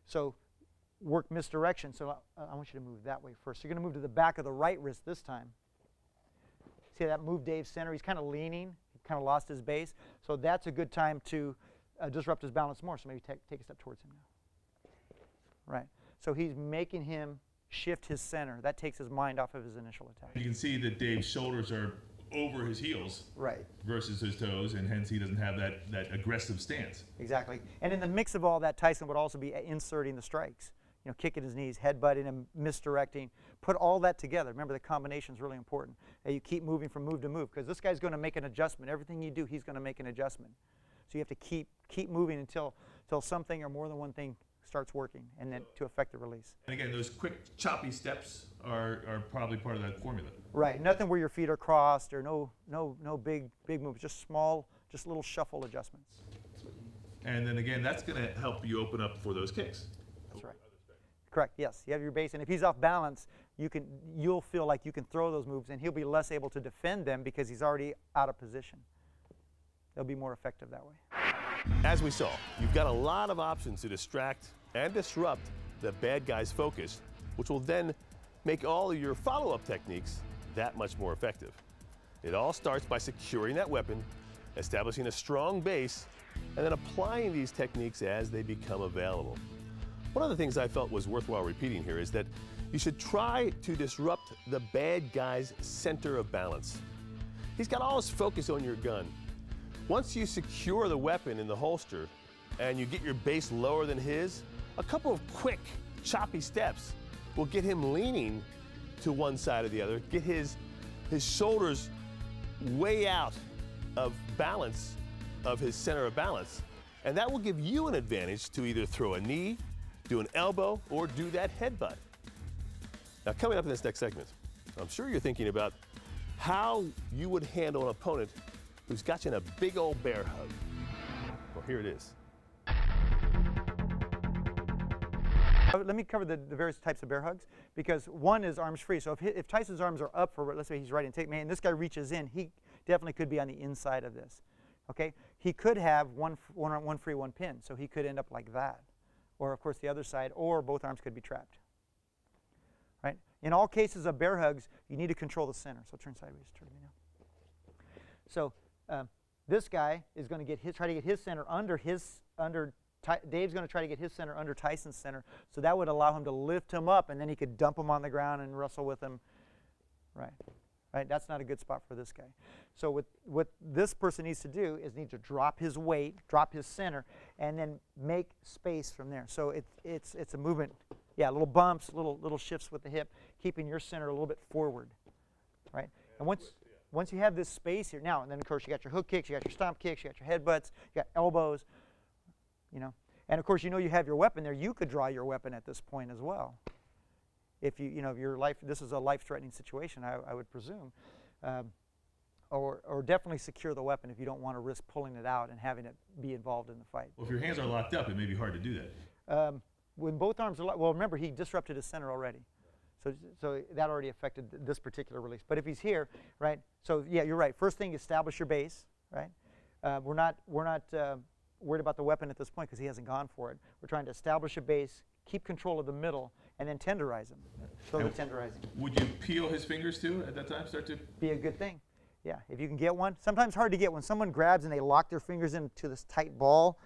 So work misdirection. So I want you to move that way first. So you're going to move to the back of the right wrist this time. See that move Dave's center? He's kind of leaning. He kind of lost his base. So that's a good time to disrupt his balance more. So maybe take a step towards him now. Right. So he's making him shift his center. That takes his mind off of his initial attack. You can see that Dave's shoulders are over his heels, right, versus his toes, and hence he doesn't have that aggressive stance. Exactly. And in the mix of all that, Tyson would also be inserting the strikes. You know, kicking his knees, headbutting him, misdirecting. Put all that together. Remember, the combination is really important. You keep moving from move to move, because this guy's going to make an adjustment. Everything you do, he's going to make an adjustment. So you have to keep moving until something or more than one thing starts working, and then to affect the release. And again, those quick choppy steps are probably part of that formula. Right. Nothing where your feet are crossed, or no big moves. Just small, just little shuffle adjustments. And then again, that's going to help you open up for those kicks. That's right. Correct. Yes. You have your base, and if he's off balance, you'll feel like you can throw those moves, and he'll be less able to defend them because he's already out of position. They'll be more effective that way. As we saw, you've got a lot of options to distract and disrupt the bad guy's focus, which will then make all of your follow-up techniques that much more effective. It all starts by securing that weapon, establishing a strong base, and then applying these techniques as they become available. One of the things I felt was worthwhile repeating here is that you should try to disrupt the bad guy's center of balance. He's got all his focus on your gun. Once you secure the weapon in the holster and you get your base lower than his, a couple of quick, choppy steps will get him leaning to one side or the other, get his shoulders way out of balance, of his center of balance, and that will give you an advantage to either throw a knee, do an elbow, or do that headbutt. Now, coming up in this next segment, I'm sure you're thinking about how you would handle an opponent who's got you in a big old bear hug. Well, here it is. Let me cover the various types of bear hugs, because one is arms free. So if Tyson's arms are up for, let's say he's ready to take me, and this guy reaches in, he definitely could be on the inside of this. Okay, he could have one free, one pin, so he could end up like that, or of course the other side, or both arms could be trapped. right? In all cases of bear hugs, you need to control the center. So turn sideways, turn to me now. So this guy is going to try to get his center Dave's going to try to get his center under Tyson's center, so that would allow him to lift him up, and then he could dump him on the ground and wrestle with him. Right. That's not a good spot for this guy. So what this person needs to do is need to drop his weight, drop his center, and then make space from there. So it's a movement, yeah, little bumps, little shifts with the hip, keeping your center a little bit forward, right? And once you have this space here, now, and then of course you got your hook kicks, you got your stomp kicks, you got your headbutts, you got elbows, you know. And of course, you know you have your weapon there. You could draw your weapon at this point as well. If this is a life-threatening situation, I would presume, or definitely secure the weapon if you don't want to risk pulling it out and having it be involved in the fight. Well, if your hands are locked up, it may be hard to do that. When both arms are locked, well, remember he disrupted his center already, so that already affected this particular release. But if he's here, right? So yeah, you're right. First thing, establish your base, right? We're not worried about the weapon at this point because he hasn't gone for it. We're trying to establish a base, keep control of the middle, and then tenderize him. Slowly tenderizing. Would you peel his fingers too at that time? Start to be a good thing. Yeah, if you can get one. Sometimes hard to get when someone grabs and they lock their fingers into this tight ball.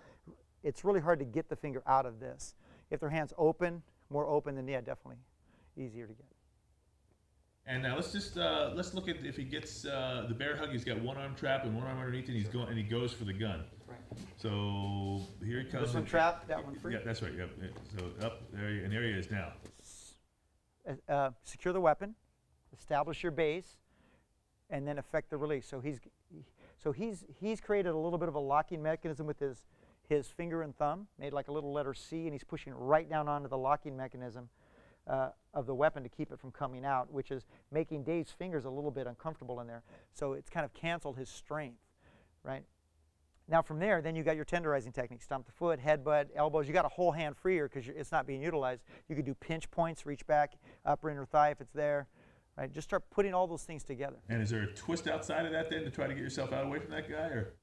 It's really hard to get the finger out of this. If their hand's open, more open, then yeah, definitely easier to get. And now let's look at if he gets the bear hug. He's got one arm trapped and one arm underneath, and he goes for the gun. Right. So here he comes. This one trapped, that one free. Yeah, that's right. Yep. So up there, and there he is now. Secure the weapon, establish your base, and then effect the release. So he's created a little bit of a locking mechanism with his finger and thumb, made like a little letter C, and he's pushing right down onto the locking mechanism of the weapon to keep it from coming out, which is making Dave's fingers a little bit uncomfortable in there. So it's kind of canceled his strength, right? Now from there, then you got your tenderizing technique: stomp the foot, headbutt, elbows. You got a whole hand freer because it's not being utilized. You could do pinch points, reach back, upper inner thigh if it's there, right? Just start putting all those things together. And is there a twist outside of that then to try to get yourself out away from that guy, or?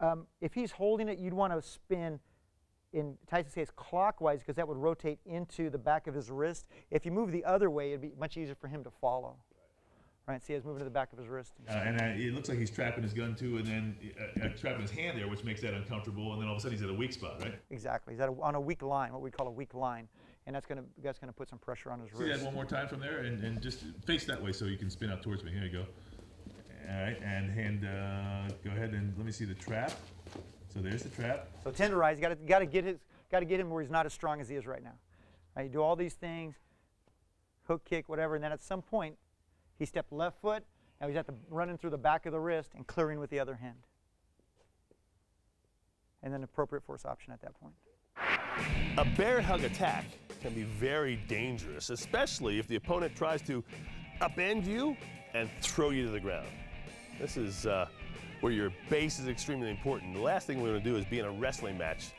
If he's holding it, you'd want to spin, in Tyson's case, clockwise, because that would rotate into the back of his wrist. If you move the other way, it'd be much easier for him to follow. Right, see, he's moving to the back of his wrist. And it looks like he's trapping his gun too, and then trapping his hand there, which makes that uncomfortable. And then all of a sudden, he's at a weak spot, right? Exactly. He's on a weak line, what we call a weak line, and that's gonna put some pressure on his wrist. See that one more time from there, and just face that way so you can spin up towards me. Here you go. All right, and go ahead and let me see the trap. So there's the trap. So tenderize. You got to get him where he's not as strong as he is right now. Right, you do all these things, hook kick, whatever, and then at some point, he stepped left foot. Now he's running through the back of the wrist and clearing with the other hand. And then appropriate force option at that point. A bear hug attack can be very dangerous, especially if the opponent tries to upend you and throw you to the ground. This is where your base is extremely important. The last thing we're going to do is be in a wrestling match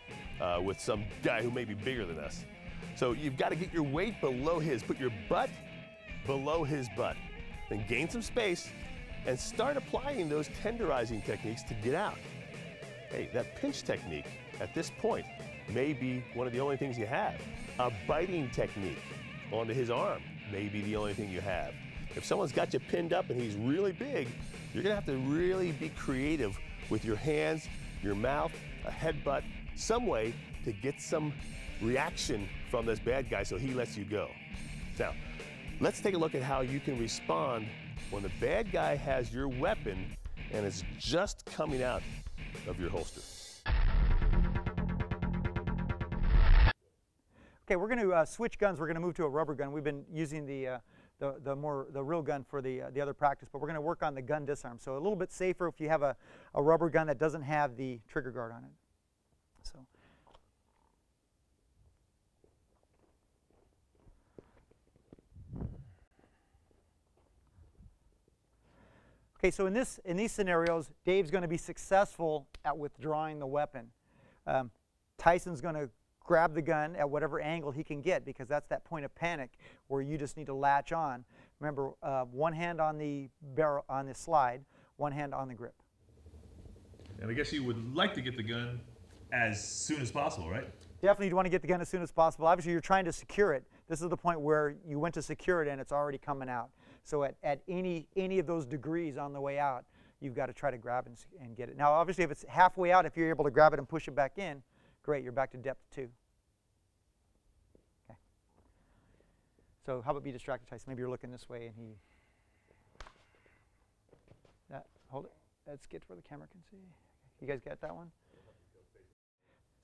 with some guy who may be bigger than us. So you've got to get your weight below his. Put your butt below his butt. Then gain some space and start applying those tenderizing techniques to get out. Hey, that pinch technique at this point may be one of the only things you have. A biting technique onto his arm may be the only thing you have. If someone's got you pinned up and he's really big, you're gonna have to really be creative with your hands, your mouth, a headbutt, some way to get some reaction from this bad guy so he lets you go. Now, let's take a look at how you can respond when the bad guy has your weapon and it's just coming out of your holster. Okay, we're going to switch guns. We're going to move to a rubber gun. We've been using the real gun for the other practice, but we're going to work on the gun disarm. So a little bit safer if you have a rubber gun that doesn't have the trigger guard on it. So. Okay, so in these scenarios, Dave's going to be successful at withdrawing the weapon. Tyson's going to grab the gun at whatever angle he can get, because that's that point of panic where you just need to latch on. Remember, one hand on the barrel, on the slide, one hand on the grip. And I guess you would like to get the gun as soon as possible, right? Definitely, you want to get the gun as soon as possible. Obviously, you're trying to secure it. This is the point where you went to secure it and it's already coming out. So at any of those degrees on the way out, you've got to try to grab and get it. Now, obviously, if it's halfway out, if you're able to grab it and push it back in, great, you're back to depth 2. Okay. So how about be distracted, Tyson? Maybe you're looking this way and he... hold it. Let's get to where the camera can see. You guys got that one?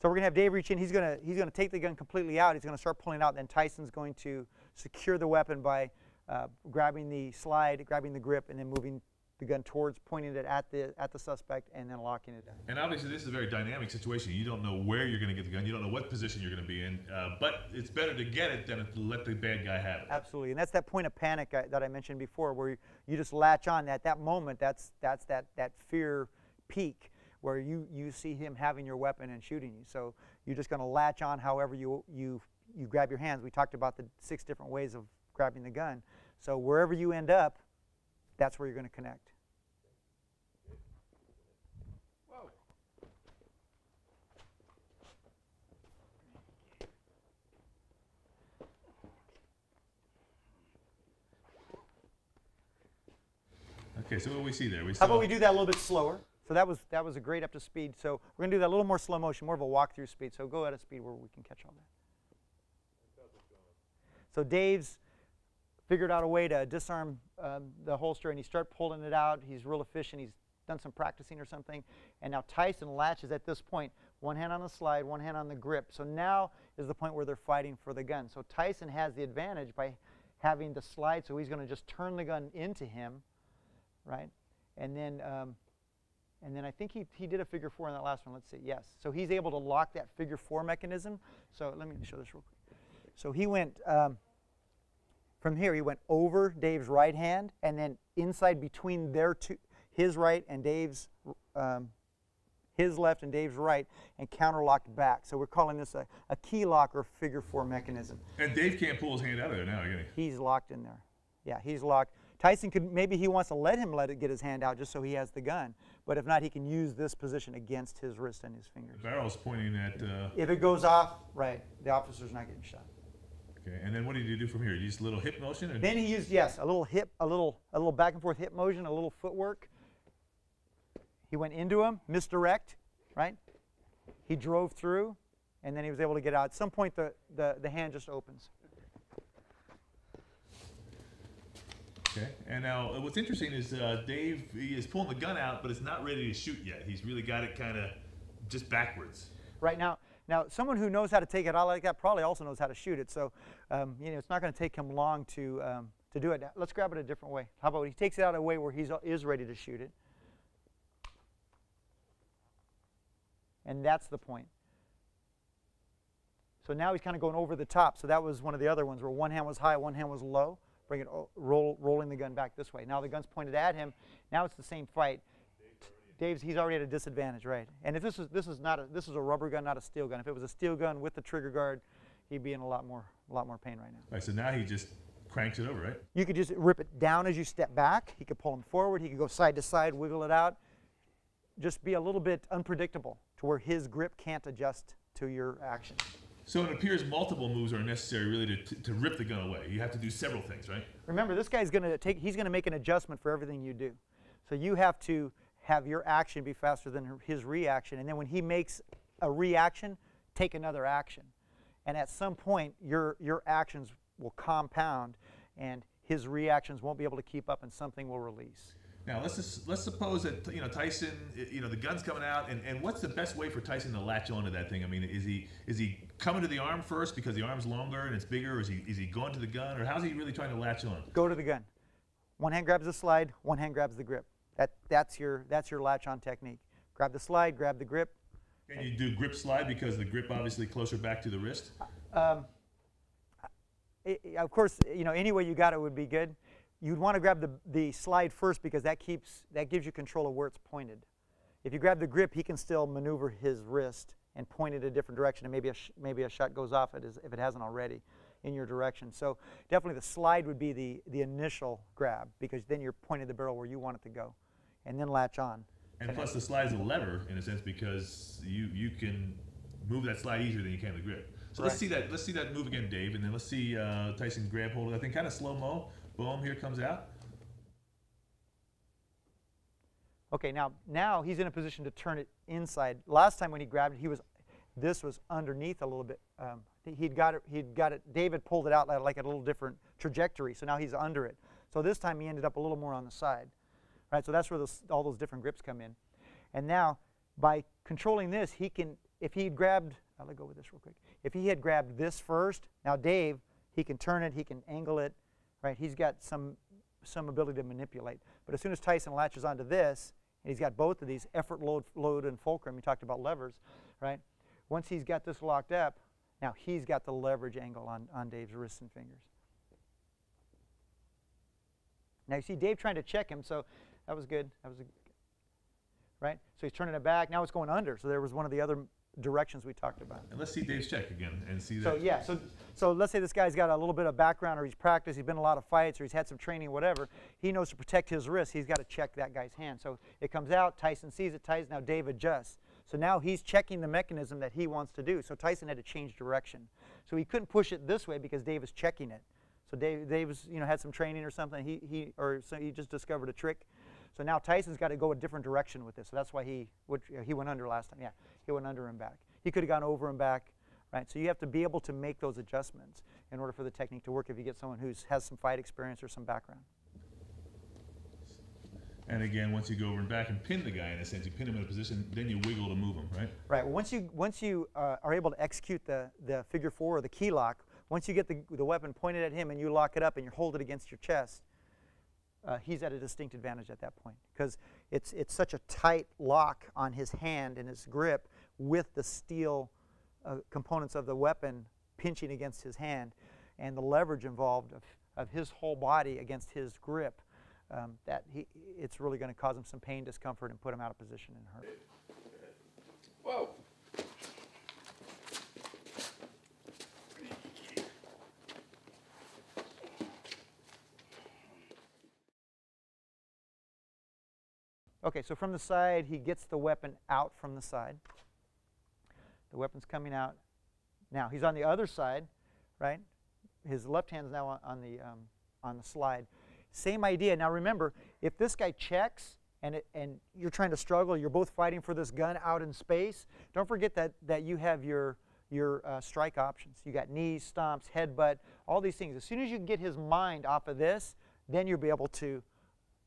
So we're going to have Dave reach in. He's going to take the gun completely out. He's going to start pulling out. Then Tyson's going to secure the weapon by grabbing the slide, grabbing the grip, and then moving the gun towards, pointing it at the suspect, and then locking it down. And obviously, this is a very dynamic situation. You don't know where you're going to get the gun. You don't know what position you're going to be in. But it's better to get it than to let the bad guy have it. Absolutely, and that's that point of panic that I mentioned before, where you just latch on. At that moment, that's that fear peak where you see him having your weapon and shooting you. So you're just going to latch on however you grab your hands. We talked about the 6 different ways of grabbing the gun. So wherever you end up, that's where you're going to connect. Whoa. Okay, so what do we see there? How about we do that a little bit slower? So that was a great up to speed. So we're going to do that a little more slow motion, more of a walk-through speed. So go at a speed where we can catch all that. So Dave's figured out a way to disarm the holster, and he starts pulling it out. He's real efficient. He's done some practicing or something. And now Tyson latches at this point, one hand on the slide, one hand on the grip. So now is the point where they're fighting for the gun. So Tyson has the advantage by having the slide, so he's going to just turn the gun into him, right? And then I think he did a figure 4 in that last one. Let's see. Yes. So he's able to lock that figure 4 mechanism. So let me show this real quick. So he went from here. He went over Dave's right hand, and then inside between his right and Dave's, his left and Dave's right, and counterlocked back. So we're calling this a key lock or figure 4 mechanism. And Dave can't pull his hand out of there now, can he? He's locked in there. Yeah, he's locked. Tyson could, maybe he wants to let it get his hand out just so he has the gun. But if not, he can use this position against his wrist and his fingers. The barrel's pointing at... if it goes off, right, the officer's not getting shot. Okay, and then what did you do from here? You just a little hip motion? Or? Then he used, yes, a little back and forth hip motion, a little footwork. He went into him, misdirect, right? He drove through, and then he was able to get out. At some point, the hand just opens. Okay, and now what's interesting is Dave, he is pulling the gun out, but it's not ready to shoot yet. He's really got it kind of just backwards. Right now, someone who knows how to take it out like that probably also knows how to shoot it. So, it's not going to take him long to do it. Let's grab it a different way. How about he takes it out a way where he is ready to shoot it, and that's the point. So now he's kind of going over the top. So that was one of the other ones where one hand was high, one hand was low. Bring it, rolling the gun back this way. Now the gun's pointed at him. Now it's the same fight. He's already at a disadvantage, right? And if this is a rubber gun, not a steel gun. If it was a steel gun with the trigger guard, he'd be in a lot more pain right now. All right, so now he just cranks it over, right? You could just rip it down as you step back. He could pull him forward. He could go side to side, wiggle it out. Just be a little bit unpredictable to where his grip can't adjust to your action. So it appears multiple moves are necessary really to rip the gun away. You have to do several things, right? Remember, this guy's he's going to make an adjustment for everything you do. So you have to have your action be faster than his reaction. And then when he makes a reaction, take another action. And at some point, your actions will compound and his reactions won't be able to keep up and something will release. Now let's suppose that Tyson, the gun's coming out, and what's the best way for Tyson to latch onto that thing? I mean, is he coming to the arm first because the arm's longer and it's bigger, or is he going to the gun, or how's he really trying to latch on? Go to the gun. One hand grabs the slide, one hand grabs the grip. That's your latch on technique. Grab the slide, grab the grip. And you do grip slide because the grip obviously closer back to the wrist. Of course, any way you got it would be good. You'd want to grab the slide first because that gives you control of where it's pointed. If you grab the grip, he can still maneuver his wrist and point it a different direction, and maybe a shot goes off if it hasn't already in your direction. So definitely the slide would be the initial grab because then you're pointing the barrel where you want it to go, and then latch on. And plus the slide is a lever in a sense because you can move that slide easier than you can the grip. So let's see that. Let's see that move again, Dave, and then let's see Tyson grab hold of that thing, kind of slow mo. Boom, here comes out. Okay, now he's in a position to turn it inside. Last time when he grabbed it, this was underneath a little bit. He'd got it. David pulled it out like a little different trajectory, so now he's under it. So this time he ended up a little more on the side, right? So that's where all those different grips come in. And now by controlling this, he can, if he had grabbed, I'll go with this real quick. If he had grabbed this first, now Dave, he can turn it, he can angle it, right? He's got some ability to manipulate. But as soon as Tyson latches onto this, and he's got both of these, effort, load, and fulcrum. You talked about levers, right? Once he's got this locked up, now he's got the leverage angle on Dave's wrists and fingers. Now you see Dave trying to check him, so that was good. Right? So he's turning it back. Now it's going under. So there was one of the other directions we talked about. And let's see Dave's check again and see that. So yeah, so let's say this guy's got a little bit of background, or he's practiced, he's been in a lot of fights, or he's had some training, whatever. He knows to protect his wrist, he's got to check that guy's hand. So it comes out, Tyson sees it, now Dave adjusts. So now he's checking the mechanism that he wants to do. So Tyson had to change direction. So he couldn't push it this way because Dave was checking it. So Dave was, had some training or something. He just discovered a trick. So now Tyson's got to go a different direction with this. So that's why he went under last time. Yeah, he went under and back. He could have gone over and back, right? So you have to be able to make those adjustments in order for the technique to work if you get someone who has some fight experience or some background. And again, once you go over and back and pin the guy, in a sense, you pin him in a position, then you wiggle to move him, right? Right. Once you are able to execute the figure four or the key lock, once you get the weapon pointed at him and you lock it up and you hold it against your chest, he's at a distinct advantage at that point because it's such a tight lock on his hand and his grip with the steel components of the weapon pinching against his hand and the leverage involved of his whole body against his grip, that it's really going to cause him some pain, discomfort, and put him out of position and hurt. Whoa. Okay, so from the side, he gets the weapon out from the side. The weapon's coming out. Now, he's on the other side, right? His left hand's now on the slide. Same idea. Now, remember, if this guy checks and you're trying to struggle, you're both fighting for this gun out in space, don't forget that you have your strike options. You got knees, stomps, headbutt, all these things. As soon as you can get his mind off of this, then you'll be able to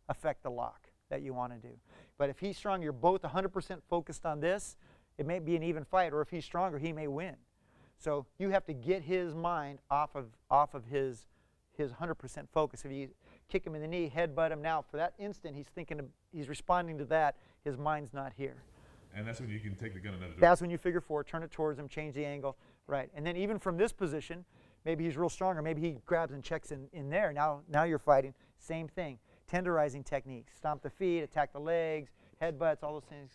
affect the lock that you want to do. But if he's strong, you're both 100% focused on this, it may be an even fight, or if he's stronger, he may win. So you have to get his mind off of his 100% focus. If you kick him in the knee, headbutt him, now for that instant he's responding to that, his mind's not here. And that's when you can take the gun another direction. That's when you figure four, turn it towards him, change the angle, right? And then even from this position, maybe he's real strong, or maybe he grabs and checks in there. Now you're fighting, same thing. Tenderizing techniques, stomp the feet, attack the legs, headbutts, all those things,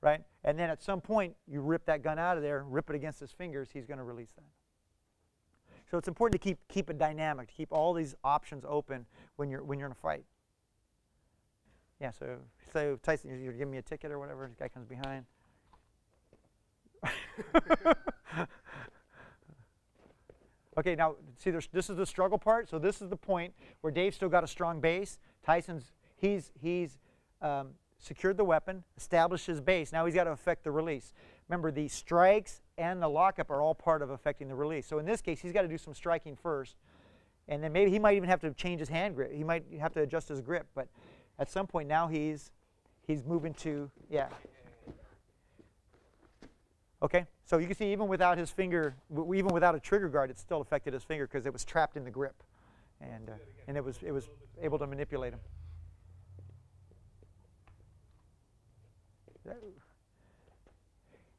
right? And then at some point, you rip that gun out of there, rip it against his fingers, he's going to release that. So it's important to keep it dynamic, to keep all these options open when you're in a fight. Yeah, so Tyson, you're giving me a ticket or whatever, this guy comes behind. Okay, now see, this is the struggle part. So this is the point where Dave's still got a strong base. Tyson's he's secured the weapon, established his base. Now he's got to affect the release. Remember, the strikes and the lockup are all part of affecting the release. So in this case, he's got to do some striking first, and then maybe he might even have to change his hand grip. He might have to adjust his grip. But at some point now he's moving to Okay, so you can see even without his finger, even without a trigger guard, it still affected his finger because it was trapped in the grip, and it was able to manipulate him.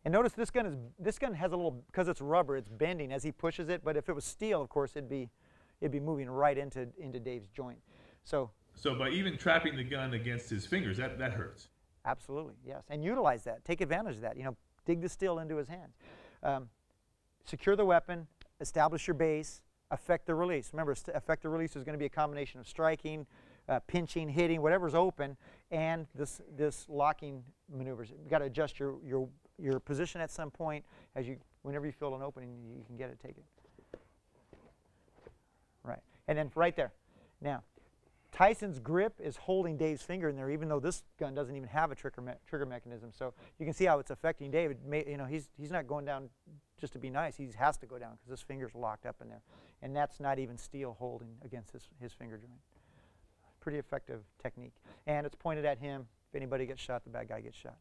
And notice this gun has a little, because it's rubber, it's bending as he pushes it. But if it was steel, of course, it'd be moving right into Dave's joint. So by even trapping the gun against his fingers, that hurts. Absolutely, yes, and utilize that. Take advantage of that. Dig the steel into his hands. Secure the weapon, establish your base, affect the release. Remember, affect the release is going to be a combination of striking, pinching, hitting, whatever's open, and this locking maneuvers. You've got to adjust your position at some point Whenever you feel an opening, you can get it, take it. Right. And then right there. Now, Tyson's grip is holding Dave's finger in there, even though this gun doesn't even have a trigger mechanism. So you can see how it's affecting Dave. He's not going down just to be nice. He has to go down because his finger's locked up in there. And that's not even steel holding against his finger joint. Pretty effective technique. And it's pointed at him. If anybody gets shot, the bad guy gets shot.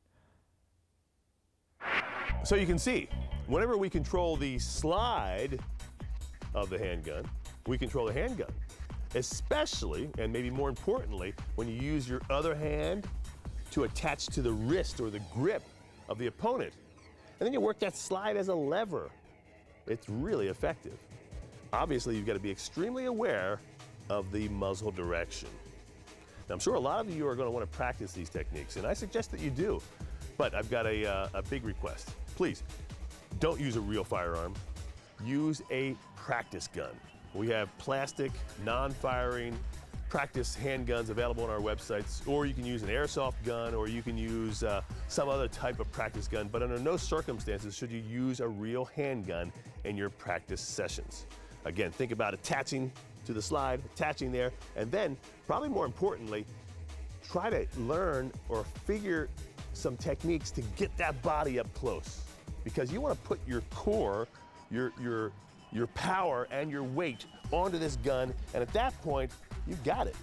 So you can see, whenever we control the slide of the handgun, we control the handgun. Especially, and maybe more importantly, when you use your other hand to attach to the wrist or the grip of the opponent. And then you work that slide as a lever. It's really effective. Obviously, you've got to be extremely aware of the muzzle direction. Now, I'm sure a lot of you are going to want to practice these techniques, and I suggest that you do. But I've got a big request. Please, don't use a real firearm. Use a practice gun. We have plastic, non-firing practice handguns available on our websites, or you can use an airsoft gun, or you can use some other type of practice gun, but under no circumstances should you use a real handgun in your practice sessions. Again, think about attaching to the slide, attaching there, and then, probably more importantly, try to learn or figure some techniques to get that body up close, because you want to put your core, your power and your weight onto this gun, and at that point, you've got it.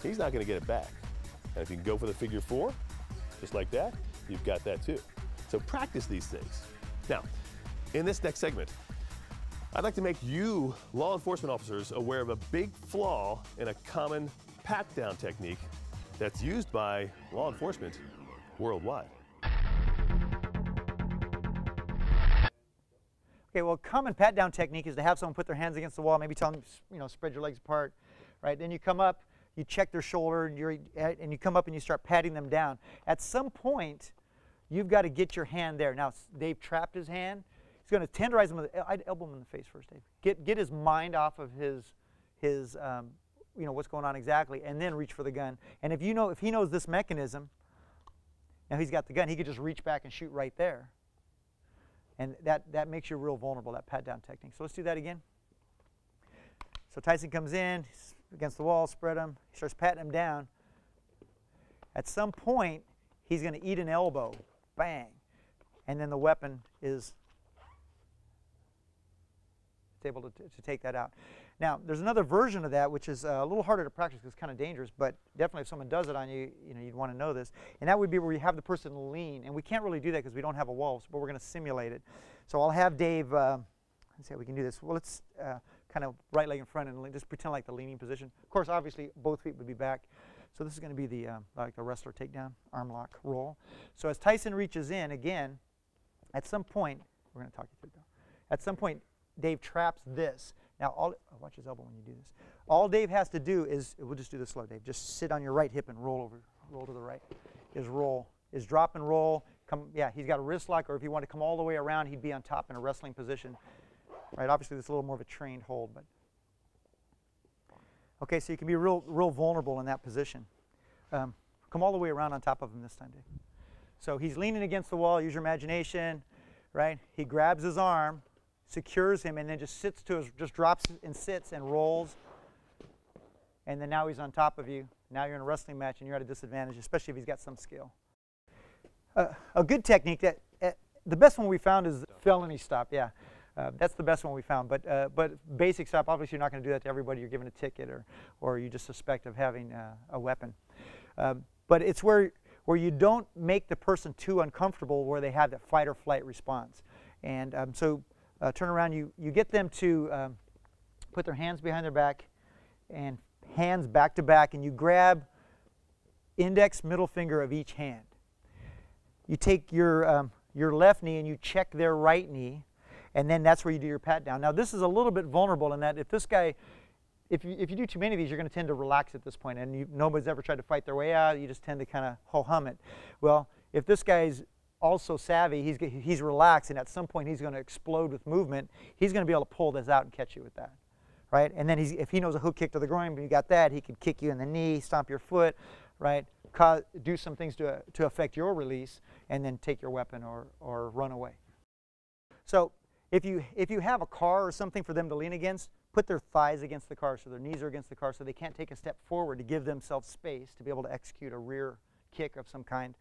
He's not going to get it back. And if you can go for the figure 4, just like that, you've got that too. So practice these things. Now, in this next segment, I'd like to make you, law enforcement officers, aware of a big flaw in a common pat-down technique that's used by law enforcement worldwide. Okay, well, common pat-down technique is to have someone put their hands against the wall, maybe tell them, spread your legs apart, right? Then you come up, you check their shoulder, and you come up and you start patting them down. At some point, you've got to get your hand there. Now, Dave trapped his hand. He's going to tenderize him. I'd elbow him in the face first, Dave. Get his mind off of his what's going on exactly, and then reach for the gun. And if he knows this mechanism, now he's got the gun, he could just reach back and shoot right there. And that makes you real vulnerable, that pat-down technique. So let's do that again. So Tyson comes in, he's against the wall, spread him. He starts patting him down. At some point, he's going to eat an elbow. Bang. And then the weapon is able to take that out. Now, there's another version of that, which is a little harder to practice because it's kind of dangerous, but definitely if someone does it on you, you'd want to know this. And that would be where you have the person lean. And we can't really do that because we don't have a wall, but we're going to simulate it. So I'll have Dave, let's see how we can do this. Well, let's kind of right leg in front and just pretend like the leaning position. Of course, obviously, both feet would be back. So this is going to be the like a wrestler takedown, arm lock, roll. So as Tyson reaches in, again, at some point, we're going to talk you through it though. At some point, Dave traps this. Now, watch his elbow when you do this. All Dave has to do is, we'll just do this slow, Dave. Just sit on your right hip and roll to the right. Is drop and roll. Yeah, he's got a wrist lock, or if you want to come all the way around, he'd be on top in a wrestling position. Right, obviously, this is a little more of a trained hold, but. Okay, so you can be real vulnerable in that position. Come all the way around on top of him this time, Dave. So he's leaning against the wall. Use your imagination, right? He grabs his arm, secures him, and then just drops and sits and rolls. And then now he's on top of you. Now you're in a wrestling match and you're at a disadvantage, especially if he's got some skill. A good technique, the best one we found is felony stop, yeah. That's the best one we found. But basic stop, obviously you're not going to do that to everybody you're given a ticket or you just suspect of having a weapon. But it's where you don't make the person too uncomfortable where they have that fight or flight response. And so turn around, you get them to put their hands behind their back and hands back to back, and you grab index, middle finger of each hand. You take your left knee and you check their right knee, and then that's where you do your pat down. Now this is a little bit vulnerable in that if this guy, if you do too many of these, you're going to tend to relax at this point, and nobody's ever tried to fight their way out. You just tend to kind of ho-hum it. Well, if this guy's also savvy, he's relaxed, and at some point he's going to explode with movement. He's going to be able to pull this out and catch you with that, right? And then if he knows a hook kick to the groin, but you got that, he could kick you in the knee, stomp your foot, right? Do some things to affect your release, and then take your weapon or run away. So If you have a car or something for them to lean against, put their thighs against the car so their knees are against the car so they can't take a step forward to give themselves space to be able to execute a rear kick of some kind.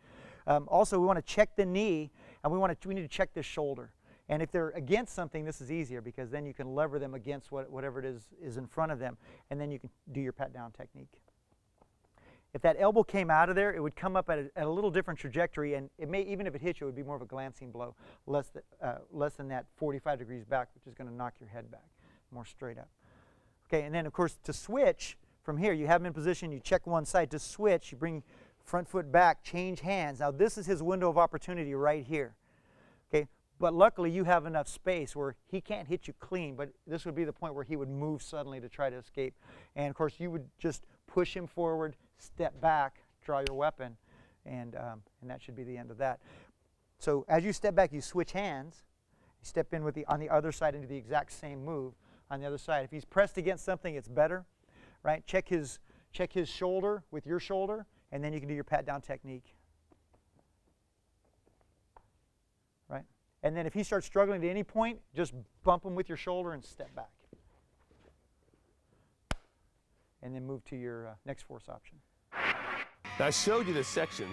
Also, we want to check the knee, and we need to check the shoulder. And if they're against something, this is easier because then you can lever them against whatever it is in front of them, and then you can do your pat down technique. If that elbow came out of there, it would come up at a little different trajectory, and it may, even if it hit you, it would be more of a glancing blow, less than that 45 degrees back, which is going to knock your head back, more straight up. Okay, and then of course to switch from here, you have him in position, you check one side. To switch, you bring front foot back, change hands. Now this is his window of opportunity right here. Okay, but luckily you have enough space where he can't hit you clean, but this would be the point where he would move suddenly to try to escape. And of course you would just push him forward, step back, draw your weapon, and that should be the end of that. So as you step back, you switch hands. You step in on the other side into the exact same move on the other side. If he's pressed against something, it's better, right? Check his shoulder with your shoulder, and then you can do your pat down technique, right? And then if he starts struggling at any point, just bump him with your shoulder and step back. And then move to your next force option. Now, I showed you this section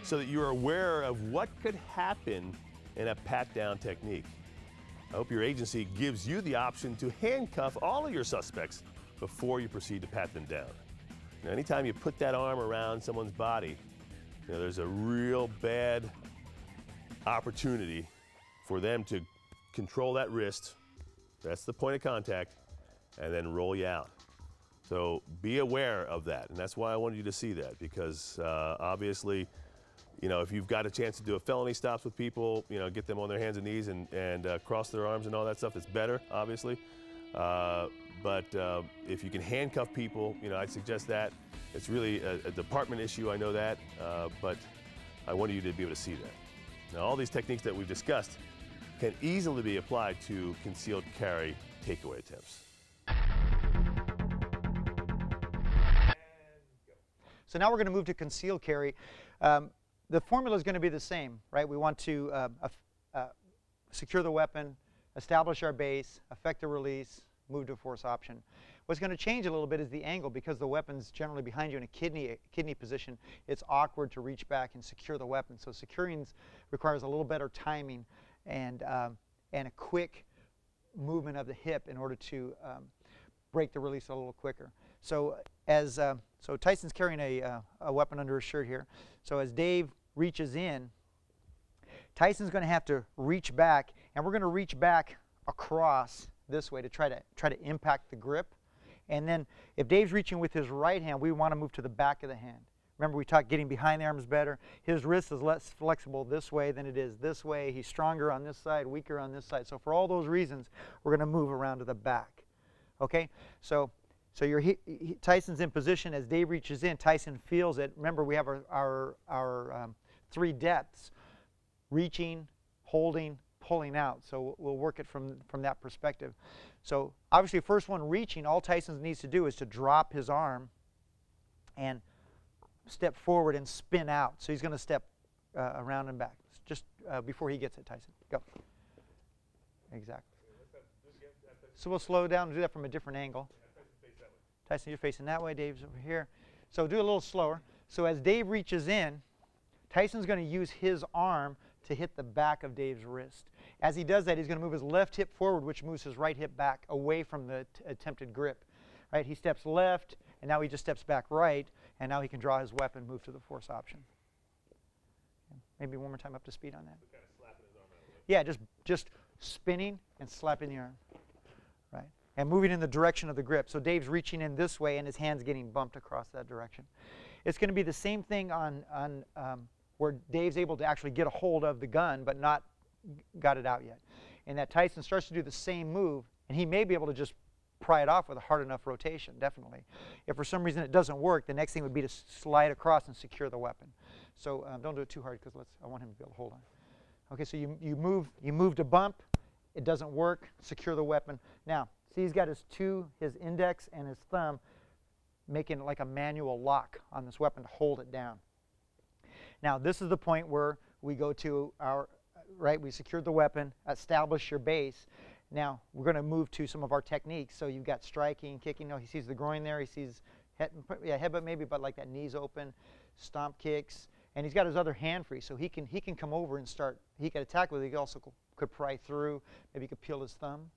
so that you're aware of what could happen in a pat-down technique. I hope your agency gives you the option to handcuff all of your suspects before you proceed to pat them down. Now, anytime you put that arm around someone's body, there's a real bad opportunity for them to control that wrist. That's the point of contact, and then roll you out. So be aware of that, and that's why I wanted you to see that, because obviously, if you've got a chance to do a felony stops with people, get them on their hands and knees and cross their arms and all that stuff, it's better, obviously. But if you can handcuff people, I'd suggest that. It's really a department issue, I know that, but I wanted you to be able to see that. Now, all these techniques that we've discussed can easily be applied to concealed carry takeaway attempts. So now we're going to move to concealed carry. The formula is going to be the same, right? We want to secure the weapon, establish our base, effect the release, move to a force option. What's going to change a little bit is the angle. Because the weapon's generally behind you in a kidney position, it's awkward to reach back and secure the weapon. So securing requires a little better timing and a quick movement of the hip in order to break the release a little quicker. So so Tyson's carrying a weapon under his shirt here. So as Dave reaches in, Tyson's going to have to reach back, and we're going to reach back across this way to try to impact the grip. And then if Dave's reaching with his right hand, we want to move to the back of the hand. Remember, we talked getting behind the arm is better. His wrist is less flexible this way than it is this way. He's stronger on this side, weaker on this side. So for all those reasons, we're going to move around to the back. Okay? So Tyson's in position. As Dave reaches in, Tyson feels it. Remember, we have our three depths: reaching, holding, pulling out. So we'll work it from that perspective. So obviously, first one, reaching, all Tyson needs to do is to drop his arm and step forward and spin out. So he's going to step around and back just before he gets it. Tyson, go. Exactly. So we'll slow down and do that from a different angle. Tyson, you're facing that way. Dave's over here. So do a little slower. So as Dave reaches in, Tyson's going to use his arm to hit the back of Dave's wrist. As he does that, he's going to move his left hip forward, which moves his right hip back away from the attempted grip. Right? He steps left, and now he just steps back right, and now he can draw his weapon, move to the force option. Maybe one more time up to speed on that. So kind of slapping his arm out of the way. Yeah, just spinning and slapping the arm. Right? And moving in the direction of the grip. So Dave's reaching in this way, and his hand's getting bumped across that direction. It's going to be the same thing on where Dave's able to actually get a hold of the gun, but not got it out yet. And that Tyson starts to do the same move, and he may be able to just pry it off with a hard enough rotation, definitely. If for some reason it doesn't work, the next thing would be to slide across and secure the weapon. So don't do it too hard, because I want him to be able to hold on. Okay, so you move to bump. It doesn't work. Secure the weapon. Now, see, he's got his index and his thumb making like a manual lock on this weapon to hold it down. Now, this is the point where we go to right? We secured the weapon, established your base. Now we're going to move to some of our techniques. So you've got striking, kicking. No, he sees the groin there. He sees headbutt maybe, but like that knees open, stomp kicks, and he's got his other hand free, so he can come over and start. He could attack with it. He also could pry through. Maybe he could peel his thumb.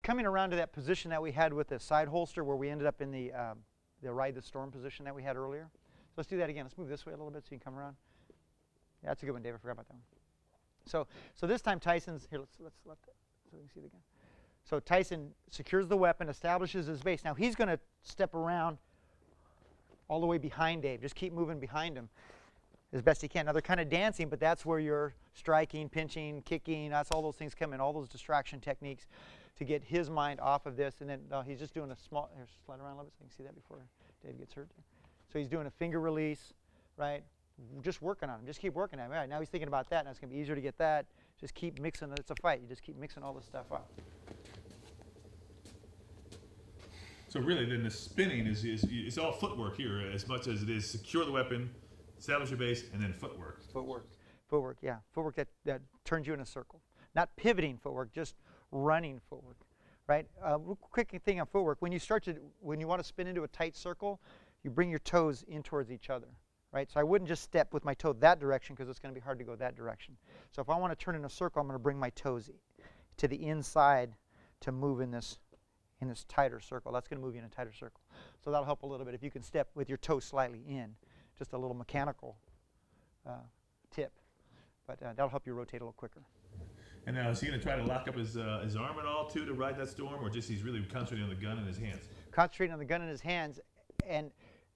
Coming around to that position that we had with the side holster, where we ended up in the ride the storm position that we had earlier. So let's do that again. Let's move this way a little bit so you can come around. Yeah, that's a good one, Dave. I forgot about that one. So this time Tyson's here. Let's let that so we can see it again. So Tyson secures the weapon, establishes his base. Now he's going to step around all the way behind Dave. Just keep moving behind him as best he can. Now they're kind of dancing, but that's where you're striking, pinching, kicking. That's all those things come in. All those distraction techniques to get his mind off of this. And then he's just doing a small. Here, slide around a little bit so you can see that before Dave gets hurt. So he's doing a finger release, right? Just working on him. Just keep working on him. All right, now he's thinking about that. Now it's going to be easier to get that. Just keep mixing. It's a fight. You just keep mixing all this stuff up. So really, then the spinning is it's all footwork here as much as it is secure the weapon, establish your base, and then footwork. Footwork, yeah. Footwork that turns you in a circle. Not pivoting footwork, just running footwork, right? Quick thing on footwork. When you want to spin into a tight circle, you bring your toes in towards each other, right? So I wouldn't just step with my toe that direction because it's going to be hard to go that direction. So if I want to turn in a circle, I'm going to bring my toes to the inside to move in this tighter circle. That's going to move you in a tighter circle. So that'll help a little bit if you can step with your toe slightly in. Just a little mechanical tip. But that'll help you rotate a little quicker. And now, is he going to try to lock up his arm at all, too, to ride that storm, or just he's really concentrating on the gun in his hands? Concentrating on the gun in his hands. And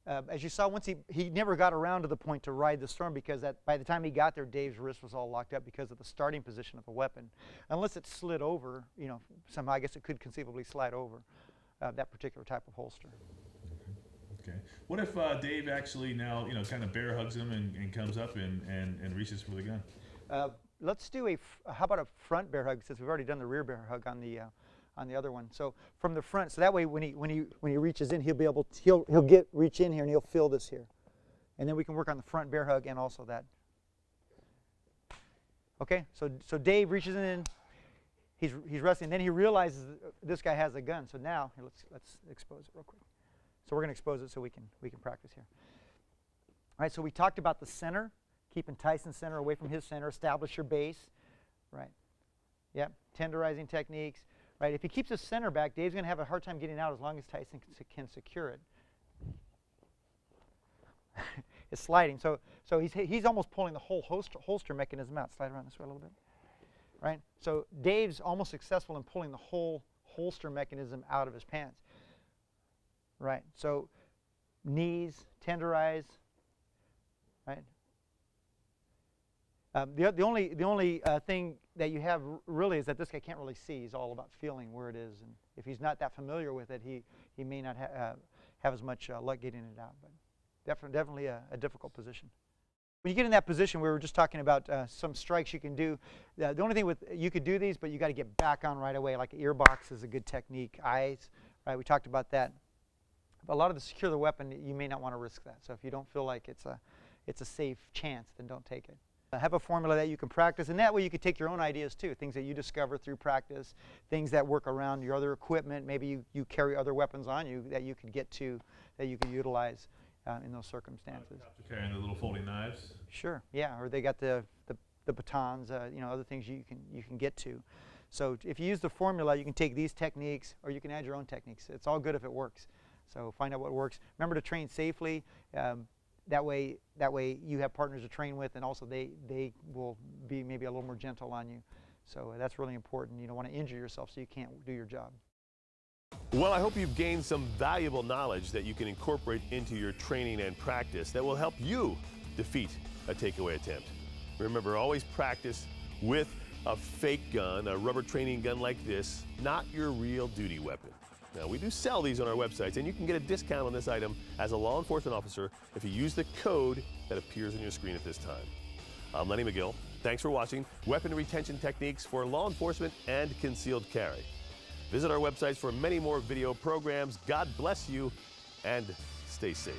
as you saw, once he never got around to the point to ride the storm because by the time he got there, Dave's wrist was all locked up because of the starting position of the weapon. Unless it slid over, somehow I guess it could conceivably slide over that particular type of holster. Okay. What if Dave actually now, kind of bear hugs him and comes up and reaches for the gun? Let's do how about a front bear hug, since we've already done the rear bear hug on the other one. So from the front, so that way when he reaches in, he'll be able to, he'll reach in here and he'll feel this here, and then we can work on the front bear hug and also that. Okay, so Dave reaches in, he's wrestling, then he realizes this guy has a gun. So now here, let's expose it real quick. So we're going to expose it so we can practice here. All right, so we talked about the center, keeping Tyson's center away from his center, establish your base, right? Yep, tenderizing techniques. Right, if he keeps his center back, Dave's going to have a hard time getting out as long as Tyson can secure it. It's sliding, so he's almost pulling the whole holster mechanism out. Slide around this way a little bit. Right, so Dave's almost successful in pulling the whole holster mechanism out of his pants. Right, so knees, tenderize. Right. The only thing that you have really is that this guy can't really see. He's all about feeling where it is, and if he's not that familiar with it, he may not have as much luck getting it out. But definitely a difficult position. When you get in that position, we were just talking about some strikes you can do. The only thing you could do these, but you got to get back on right away. Like ear box is a good technique. Eyes, right? We talked about that. But a lot of the secure the weapon, you may not want to risk that. So if you don't feel like it's a safe chance, then don't take it. Have a formula that you can practice, and that way you can take your own ideas too, things that you discover through practice, things that work around your other equipment. Maybe you carry other weapons on you that you can get to, that you can utilize in those circumstances. Carrying the little folding knives? Sure, yeah, or they got the batons, other things you can get to. So if you use the formula, you can take these techniques, or you can add your own techniques. It's all good if it works. So find out what works. Remember to train safely. That way you have partners to train with, and also they will be maybe a little more gentle on you. So that's really important. You don't want to injure yourself so you can't do your job. Well, I hope you've gained some valuable knowledge that you can incorporate into your training and practice that will help you defeat a takeaway attempt. Remember, always practice with a fake gun, a rubber training gun like this, not your real duty weapon. Now, we do sell these on our websites, and you can get a discount on this item as a law enforcement officer if you use the code that appears on your screen at this time. I'm Lenny McGill. Thanks for watching Weapon Retention Techniques for Law Enforcement and Concealed Carry. Visit our websites for many more video programs. God bless you, and stay safe.